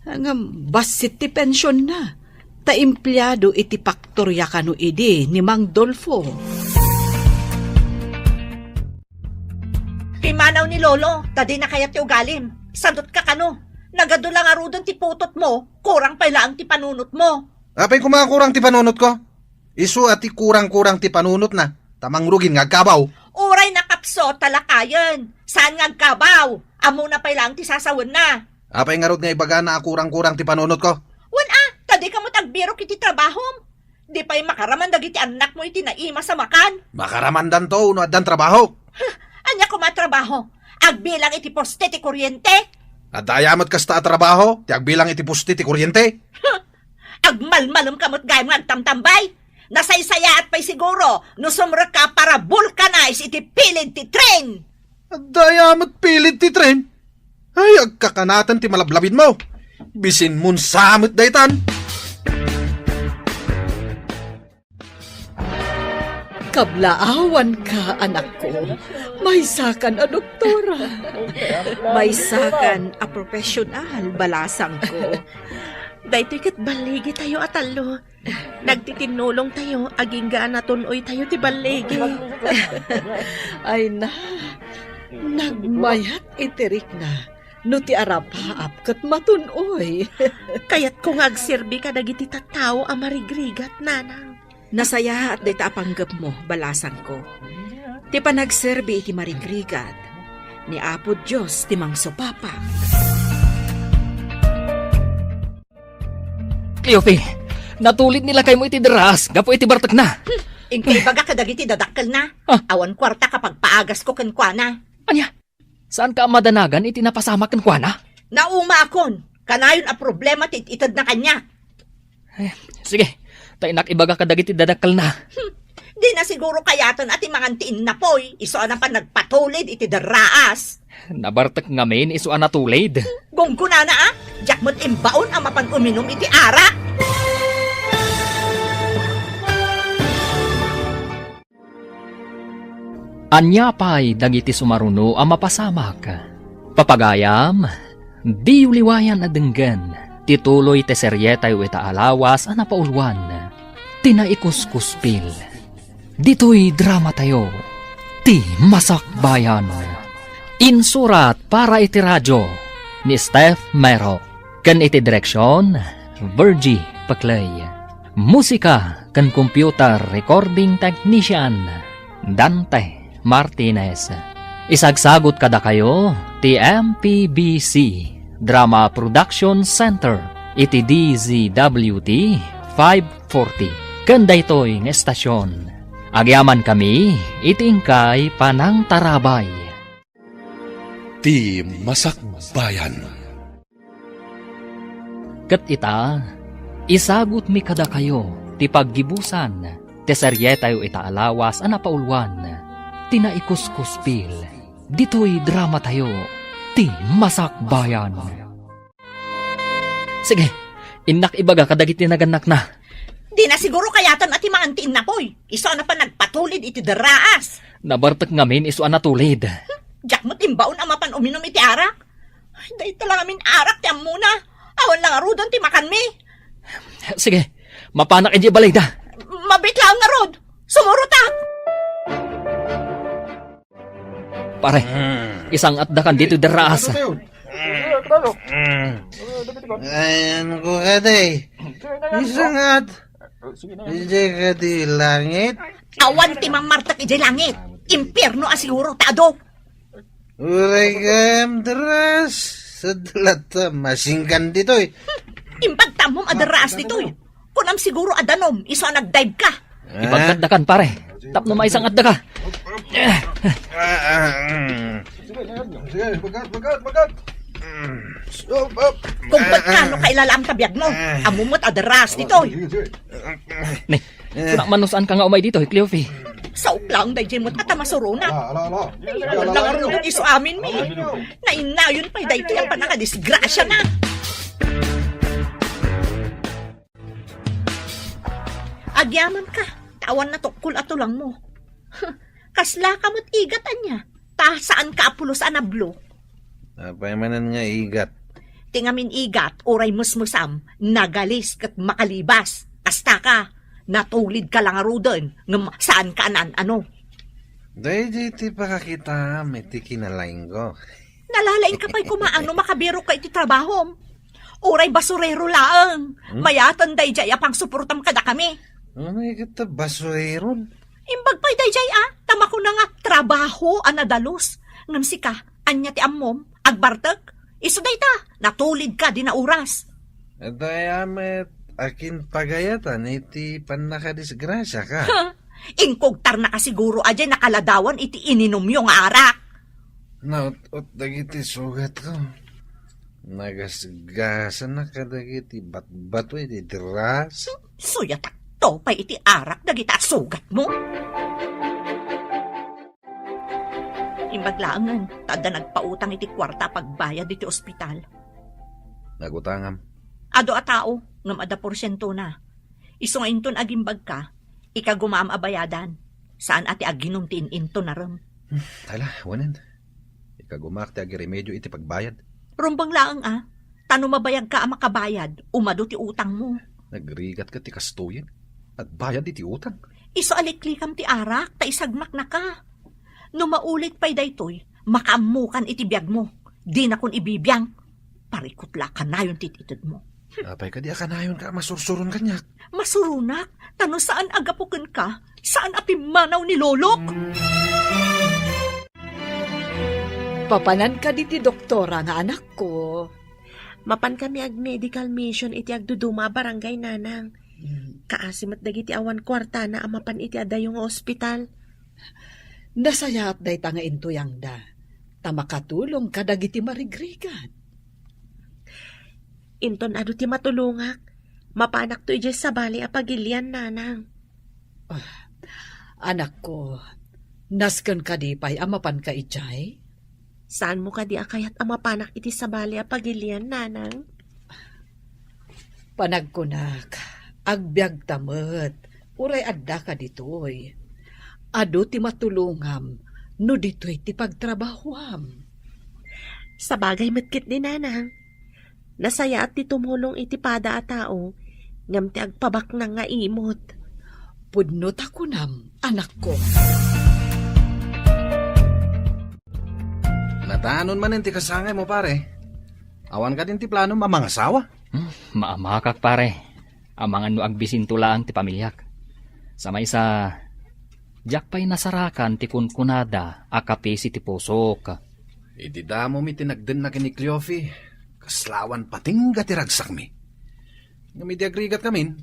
Ang basit ti pensyon na. Ta empleyado iti paktorya kano idi ni Mang Dolfo. Kimanaw ni Lolo, tadi na kayat ti ugalim. Sadot ka kano. Nagadulang arudon ti putot mo, kurang pa lang ti panunot mo. Apay kumakurang ti panunot ko? Isu ati kurang-kurang ti panunot na. Tamang rugin nga kabaw. Uray na kapso, talakayan. Saan nga kabaw? Amo na pa lang ti sasawan na. Apay nga rod nga ibaga na kurang-kurang ti panunot ko? Tadi ka mo tagbiro kiti trabahom. Di pa'y makaraman dagiti anak mo iti naima sa makan. Makaramandan to, no adan trabaho. Anya ko matrabaho. Agbilang iti poste ti kuryente. At ayamat kasta trabaho, ti agbilang iti pusti ti kuryente. Agmalmalom kamot gayam nga agtamtambay. Nasaysaya at pa'y siguro no sumra ka para vulcanize iti pilid ti train. At ayamat pilit ti tren. Ay, agkakanatan ti malablabid mo. Bisin mun samit daytan. Kablaawan ka, anak ko. May sakan a doktora. May sakan a profesional, balasang ko. Daytoy kat baligi tayo atalo. Nagtitinulong tayo, aging gaan na tunoy tayo ti baligi. Ay na, nagmayat itirik na. No ti arapaap kat matunoy. Kayat kung agserbi ka dagiti tattao a marigrigat, nanang. Nasaya at dayta panggap mo, balasang ko. Ti panagserbi iti marigrigat. Ni Apo Diyos ti mangsupapa. Cleofe, natulit nila kay mo iti deras, gapo iti bartak na. Ingkay baga kadagiti dadakkel na. Awan kwarta kapag paagas ko kenkwana. Anya, saan ka madanagan iti napasama kan kuana? Nauma akon. Kanayon a problema ti itad na kanya. Sige, tayo nakibaga kadagiti dadakkel na. Di na na siguro kayaton at imangantiin na poy. Iso na pa nagpatulid iti daraas. Nabartak ngamin iso anatulid. Gungkuna na Jakmot imbaon ang mapan uminom iti ara. Anya pa'y dagiti sumaruno ang mapasamak. Papagayam, di uliwayan na denggan. Tituloy te seryetay ita alawas ang napaulwan. Tinaikuskuspil. Dito'y drama tayo. Ti Masak Bayan. Insurat para iti radyo ni Steph Mero. Kan iti direksyon, Virgie Paclay. Musika kan computer recording technician, Dante Martinez. Isagsagot kada kayo, ti MPBC Drama Production Center, iti DZWT 540. Kanda ito'y ng estasyon. Agyaman kami, itingkay panang tarabay. Ti Masak Bayan. Kat ita, isagot mi kada kayo, ti paggibusan, ti seryetayo ita alawas ang napaulwan, tinaikuskuspil, dito'y drama tayo, ti Masak Bayan. Sige, inak ibaga kadagiti naganak na. Di na siguro kayaton at imangantiin na poy. Iso na pa nagpatulid iti daraas. Nabartak ngamin iso anatulid. Jakmot imbaon ang mapan uminom iti arak. Dahil lang amin arak ti muna. Awan lang arudon ti makan mi. Sige, mapanak iti balay da. Mabitlaang nga rod. Sumuro ta. Pare, isang atdakan dito daraas. Ayan ko ka day. Isang at. Hindi ka di langit. Awan ti mamartak iti langit. Impierno asiguro tado. Uray ka amdaras. Sa dalata masingkan dito'y. Impagtamom adaras dito'y. Kunam siguro adanom. Iso nagdive ka. Ipagkaddakan pare. Tapno may isang adda ka. Sige, bagat. Stop, up. Kung ba't kano kailalam tabiyag mo. Amumot adaras dito'y. Ni, kunak manusan ka nga umay dito, Cleofe. Sa uplang day jemot at masuruna. Ala. Awan lang arudon iso amin mi. Nainayon pa'y day ang panakadisgrasya na. Agyaman ka. Tawan na tukul at tulang mo. Kasla ka mo't igatan niya. Ta saan ka apulos anablo. Apay manan nga igat. Tingamin igat, oray musmusam, nagalis kat makalibas. Asta ka, natulid ka lang arudon, ngam saan ka anan ano. Day ti pakakita, may ti kinalain ko. Nalalain ka pa'y kumaano makabiro ka iti trabaho. Oray basurero laang. Mayatan day jay apang suportam kada kami. Ano kita basueron? Imbag pa'y day jay tama ko na nga trabaho anadalos. Ngam si ka, anya ti ammom, agbartek. Iso day ta, natulid ka di na oras. Day amet, akin pagayatan, iti panakadisgrasya ka. Ingkogtar na kasiguro ajay nakaladawan iti ininom yung arak. Naut-ut dagiti sugat ko. Nagasgasan na kadagiti bat-bato iti dras. Suya takto pa iti arak dagita sugat mo. Imbaglaangan, tada nagpautang iti kwarta pagbayad iti ospital. Nagutangam. Ado a tao, ngam ada porsyento na. Iso nga inton agimbag ka, ikagumam abayadan. Saan ati aginom ti into na ram. Tala, wanan. Ikagumak ti agi remedyo iti pagbayad. Rumbang laang tano mabayag ka ang makabayad, umado ti utang mo. Nagrigat ka ti kastuyin at bayad iti utang. Iso aliklikam ti arak, ta isagmak na ka. No maulit pa'y daytoy, makaamukan iti biyag mo. Di na kun ibibiyang. Parikutla ka na yung tititid mo. Apay ka di akanayon ka, masursuron kanyak. Masurunak, tano saan agapukan ka? Saan apimanaw ni Lolok? Papanan ka di ti doktora nga anak ko. Mapan kami ag medical mission iti agduduma barangay nanang. Kaasimat dagiti awan kwarta na amapan iti adayong ospital. Nasayat day tanga intuyang da. Tamakatulong ka dagiti marigrigan. Inton adu ti matulungak. Mapanak to ije sa bali apagilian nanang. Anak ko, nasken ka di pa'y amapan ka ijay? Saan mo ka di akayat amapanak iti sabali a pagilian, nanang? Panagkunak, agbyag tamet, uray adda ka ditoy. Ado ti matulungam, no ditoy ti pagtrabahuam. Sa bagay matkit ni nanang. Nasaya at ti tumulong iti pada a tao, ngam ti agpabak na nga imot. Pudnot ako nam, anak ko. Natanon man ti kasangay mo pare. Awan ka din ti plano mamangasawa. Maamakak pare. Amangan no agbisin tulaang ti pamilyak. Sa may sa jak pa'y nasarakan ti kunkunada akapisi ti pusok. Idi damo mi tinagden na kini Cleofi. Kaslawan pating ti ragsak mi. Nga mi di agrigat kamin.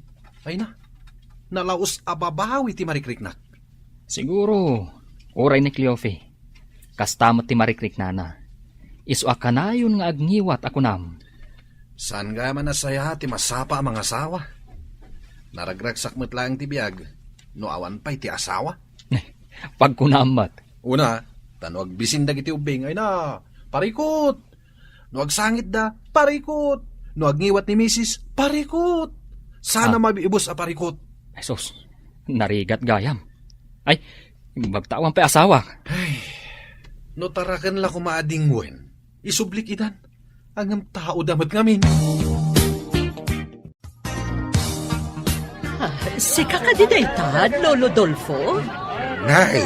Ay na. Nalaos ababawi ti marikriknak. Siguro, oray ni Cleofe. Kastamot ti marikrik nana. Isu akanayon nga agniwat ako nam. Saan nga man nasaya ti masapa ang mga asawa? Naragragsak mo't lang ti biyag. No awan pa'y ti asawa. Pagkunamat. Una, tanuag bisindag iti ubing. Ay na, parikot. No agsangit da, parikot. No agniwat ni misis, parikot. Sana mabiibos a parikot. Ay sus, narigat gayam. Ay, magtawang pa asawa. Ay, no tarakan la kumaadingwen. Isublik idan. Ang tao damat ngamin. Si kakadidaytad, Lolo Dolfo? Nay,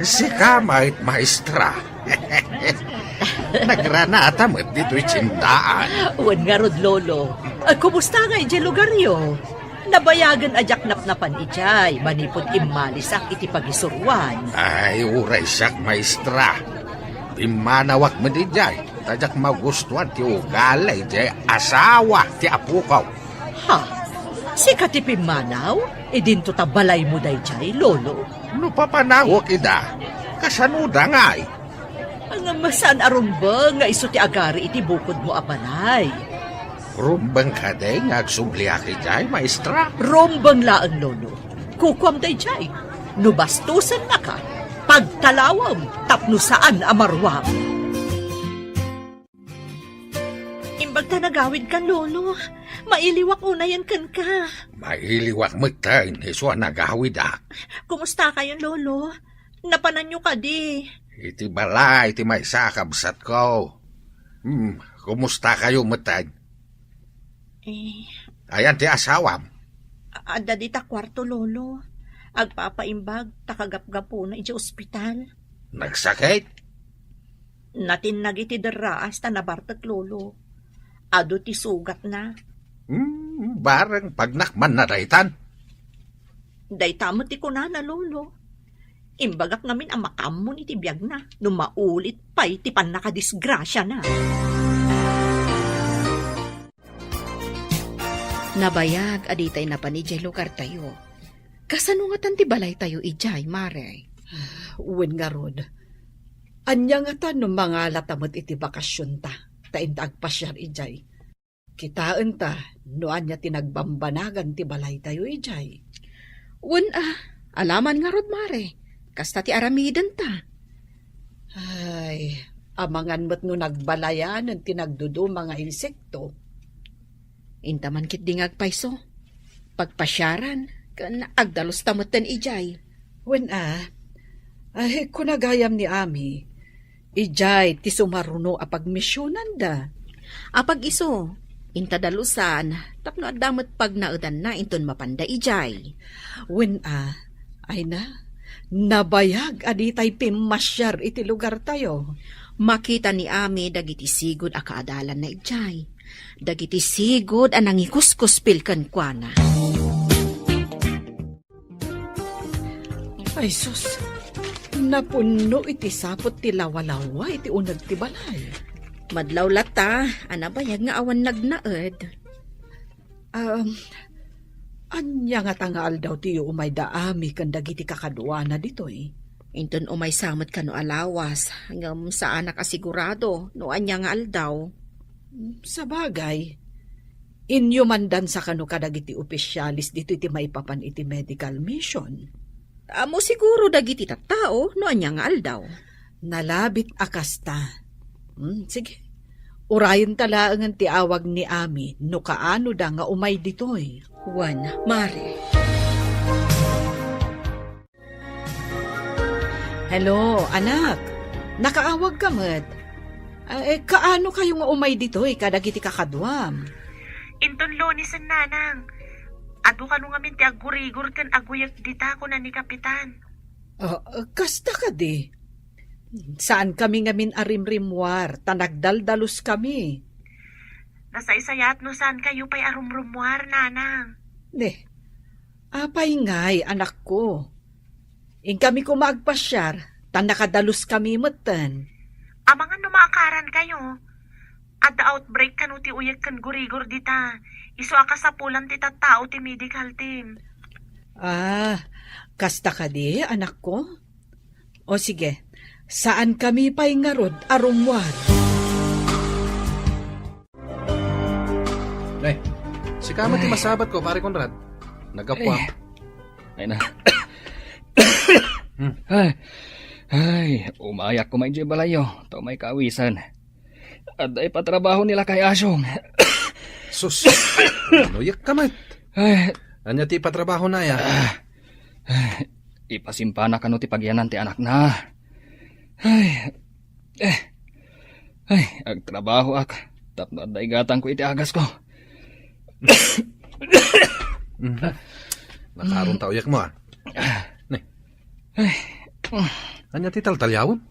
si kamait maestra. Nagranata mo't dito'y tsindaan. Wan nga rod, Lolo. Kumusta nga iti lugaryo? Nabayagan ajak napnapan ijay, manipod imalisak iti pagisurwan. Ay, uray siyak maestra. Imanawak mo di jay. Tajak magustuhan ti ugalay jay asawa ti apukaw. Ha? Si katipimanaw? Idinto tabalay mo day jay, Lolo? No papanawak ida. Kasanuda nga ay. Ang masan arumba nga iso ti agari iti bukod mo abalay. Rumbang ka day nga agsubliaki jay maestra. Rombang laang, Lolo. Kukwam day jay. Nubastusan na ka. Pagtalawam, tapno saan amarwam. Imbag ta nagawid kan, Lolo. Mailiwak unayan kan ka. Mailiwak mo tayo niso nagawid ah. Kumusta kayo, Lolo? Napanan nyo ka di. Iti balay, iti may sakabsat ko. Kumusta kayo matay? Ayan ti asawam. Ada di ta kwarto, Lolo. Agpapaimbag, takagap-gapo na iti ospital. Nagsakit? Natinag iti daraas ta nabartag, Lolo. Ado ti sugat na. Barang pagnakman na daytan. Daytamot ti kunana, Lolo. Imbagak ngamin ang makamon iti biyag na. Numaulit pa'y ti pan nakadisgrasya na. Nabayag aditay na panijay lugar tayo. Kasano nga tanti balay tayo ijay, Mare? Uwin nga rod. Anya nga ta no mga latamot iti bakasyon ta. Taintag pasyar ijay. Kitaan ta no anya tinagbambanagan ti balay tayo ijay. Alaman nga rod, Mare. Kasta ti aramidan ta. Ay, amangan mo't no nagbalayan ng tinagdudo mga insekto. Intaman kit dingag paiso. Pagpasyaran. Kan agdalos tamutan ijay. Ay kunagayam ni Ami. Ijay ti sumaruno apag misyonan da. Apag iso, intadalusan, tapno adamot pag naudan na inton mapanda ijay. Ay na, nabayag aditay pimasyar iti lugar tayo. Makita ni Ami dagiti sigod akaadalan na ijay. Dagiti sigod anang ikuskuspil kan kuana. Ay sus, napuno iti sapot ti lawalawa iti unag ti balay. Madlaw lata, anabayag nga awan nagnaed. Anya nga tangal daw tiyo umay daami kan dagiti kakadwana ditoy. Inton umay samot ka no alawas, ngam saan nakasigurado no anya nga aldaw. Sa bagay, inyo mandan sa kano kadagiti opisyalis dito iti maipapan iti medical mission. Amo siguro dagiti tattao no anya nga aldaw. Nalabit akasta. Sige. Urayon talaangan ti awag ni Ami no kaano da nga umay ditoy. Juan, mare. Hello, anak. Nakaawag ka mat. Kaano kayo nga umay ditoy kadagiti kakadwam? Inton lonisan nanang. Ado ka nung amin ti agurigor kan aguyak dita ko na ni Kapitan. Kasta ka di. Saan kami ngamin arimrimwar, tanagdaldalos kami. Nasa isayat no saan kayo pa'y arumrumwar, nanang. Ne, apay ngay, anak ko. In kami kumagpasyar, tanakadalos kami matan. Amangan numaakaran kayo. At the outbreak kanu ti uyag kan gurigor dita. Iso akasapulan ti tattao ti medical team. Kasta ka di, anak ko? O sige, saan kami pa'y ngarod arumwar? Si kama ti masabat ko, pare Conrad. Nagapwa. Ay na. Umayak ko may balayo. To may kawisan. At ay patrabaho nila kay Asyong. Sus, noyak ka mat. Anya ti patrabaho na ya. Ipasimpana ka no ti pagyanan ti anak na. Agtrabaho ak. Tapno at gatang ko iti agas ko. Nakaroon taoyak mo Anya ti taltalyawon?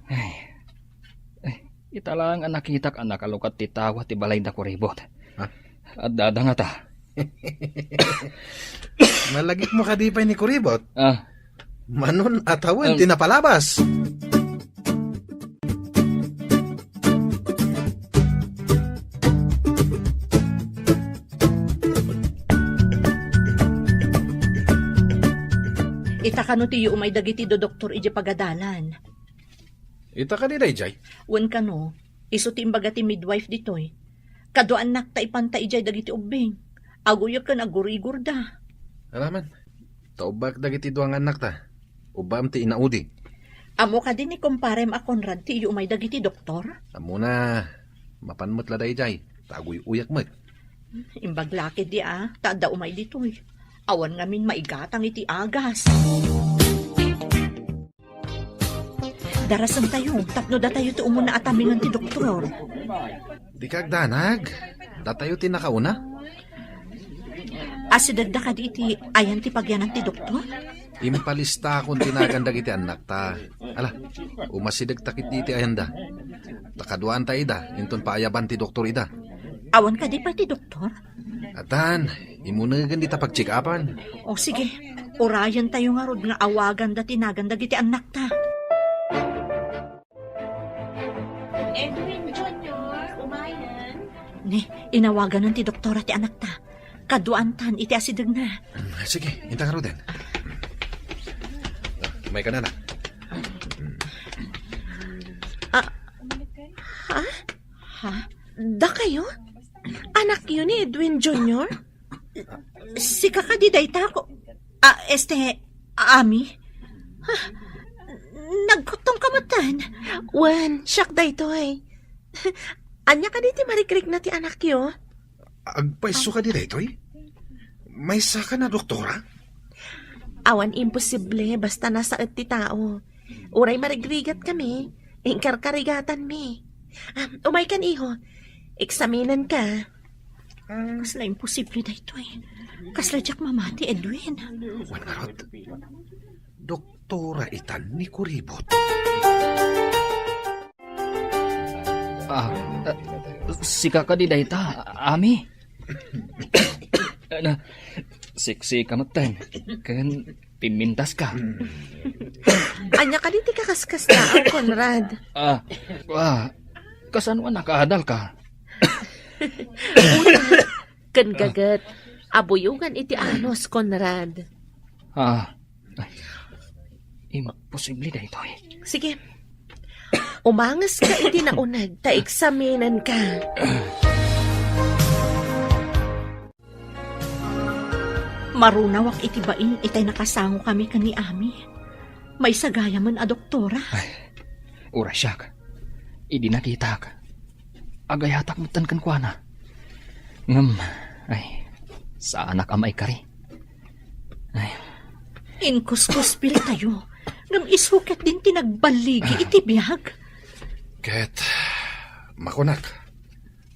Italang ang nakitak ang nakalukat ti tawa ti balay na kuribot. Ha? At dadanga ta. Malagik mo kadipay ni kuribot. Manon at hawan tinapalabas. Ita ka no tiyo umay dagiti do doktor ije pagadalan. Ita ka di dayjay. Wen ka no, iso ti imbaga ti midwife ditoy. Kado anak ta ipanta ijay dagiti ubing. Aguyag ka nagurigor da. Alaman, taubak dagiti duang anak ta. Ubam ti inaudi. Amo ka din ni komparem a Conrad tiyo umay dagiti doktor? Amo na, mapanmot la dayjay. Taguy uyak mat. Imbaglakid di tada umay ditoy. Awan ngamin maigatang iti agas. Darasan tayo, tapno da tayo ti umuna atamingan ti doktor. Di kagdanag, datayo ti nakauna. Asidagda ka di iti ayan ti pagyanan ti doktor? Impalista akong tinagandag iti anak ta. Ala, umasidag takit di iti ayanda. Takaduan ta ida, inton paayaban ti doktor ida. Awan ka di pa ti doktor? Atan, imunagan di ta pag-check-upan. O sige, orayan tayo nga rod nga awagan da tinagandag iti anak ta. Edwin Jr., umayan. Ne, inawagan ng ti doktora ti anak ta. Kaduantan iti asidag na. Sige, inta ka roden. May ka na na. Ha? Da kayo? Anak yun ni Edwin Jr.? Si kakadiday ta ko. Ami? Nagkutong kamatan. Wan, siyak da ito eh. Anya ka diti marikrik na ti anak yo? Agpaiso ka di dito eh? May saka na doktora? Awan imposible basta nasa ti tao. Uray marigrigat kami. Ingkarkarigatan mi. Umay kan iho. Eksaminan ka. Kasla imposible da ito eh. Kasla jak mamati Edwin. Wan karot. Doktora itan ni kuribot. Sika ka di dayta, Ami. Siksi ka matan. Kan pimintas ka. Anya ka diti kakaskas na, Conrad. Kasanwa nakaadal ka? Kan gagat. Abuyugan iti anos, Conrad. Imposible da ito eh. Sige. Umangas ka iti naunag, ta eksaminan ka. Marunawak iti bain, itay nakasango kami kani Ami. May sagaya man a doktora. Ura siya ka. Idi nakita ka. Agayatak mutan kan kwa na. Ngam, ay, sa anak amay kari. Ay, Inkuskuspil tayo. Ngam isuket din tinagbaligi iti biyag. Ket, makunak.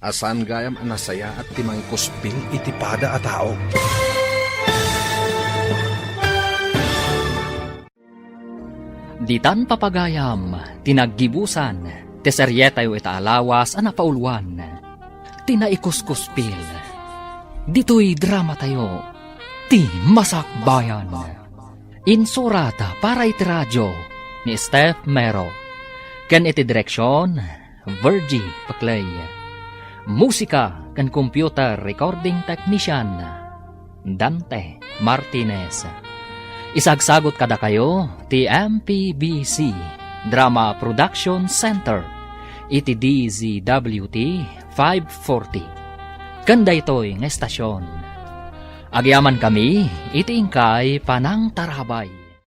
Asan gayam anasaya at timang kuspil iti pada a tao. Ditan papagayam, tinaggibusan, teserye tayo itaalawas ana paulwan. Tinaikuskuspil. Dito'y drama tayo, ti masakbayan. Insurata para iti radyo ni Steph Mero. Ken iti direksyon, Virgie Paclay. Musika ken computer recording technician, Dante Martinez. Isagsagot kada kayo ti MPBC Drama Production Center iti DZWT 540. Kanda ito'y nga estasyon. Agyaman kami iti ingkay Panang Tarabay.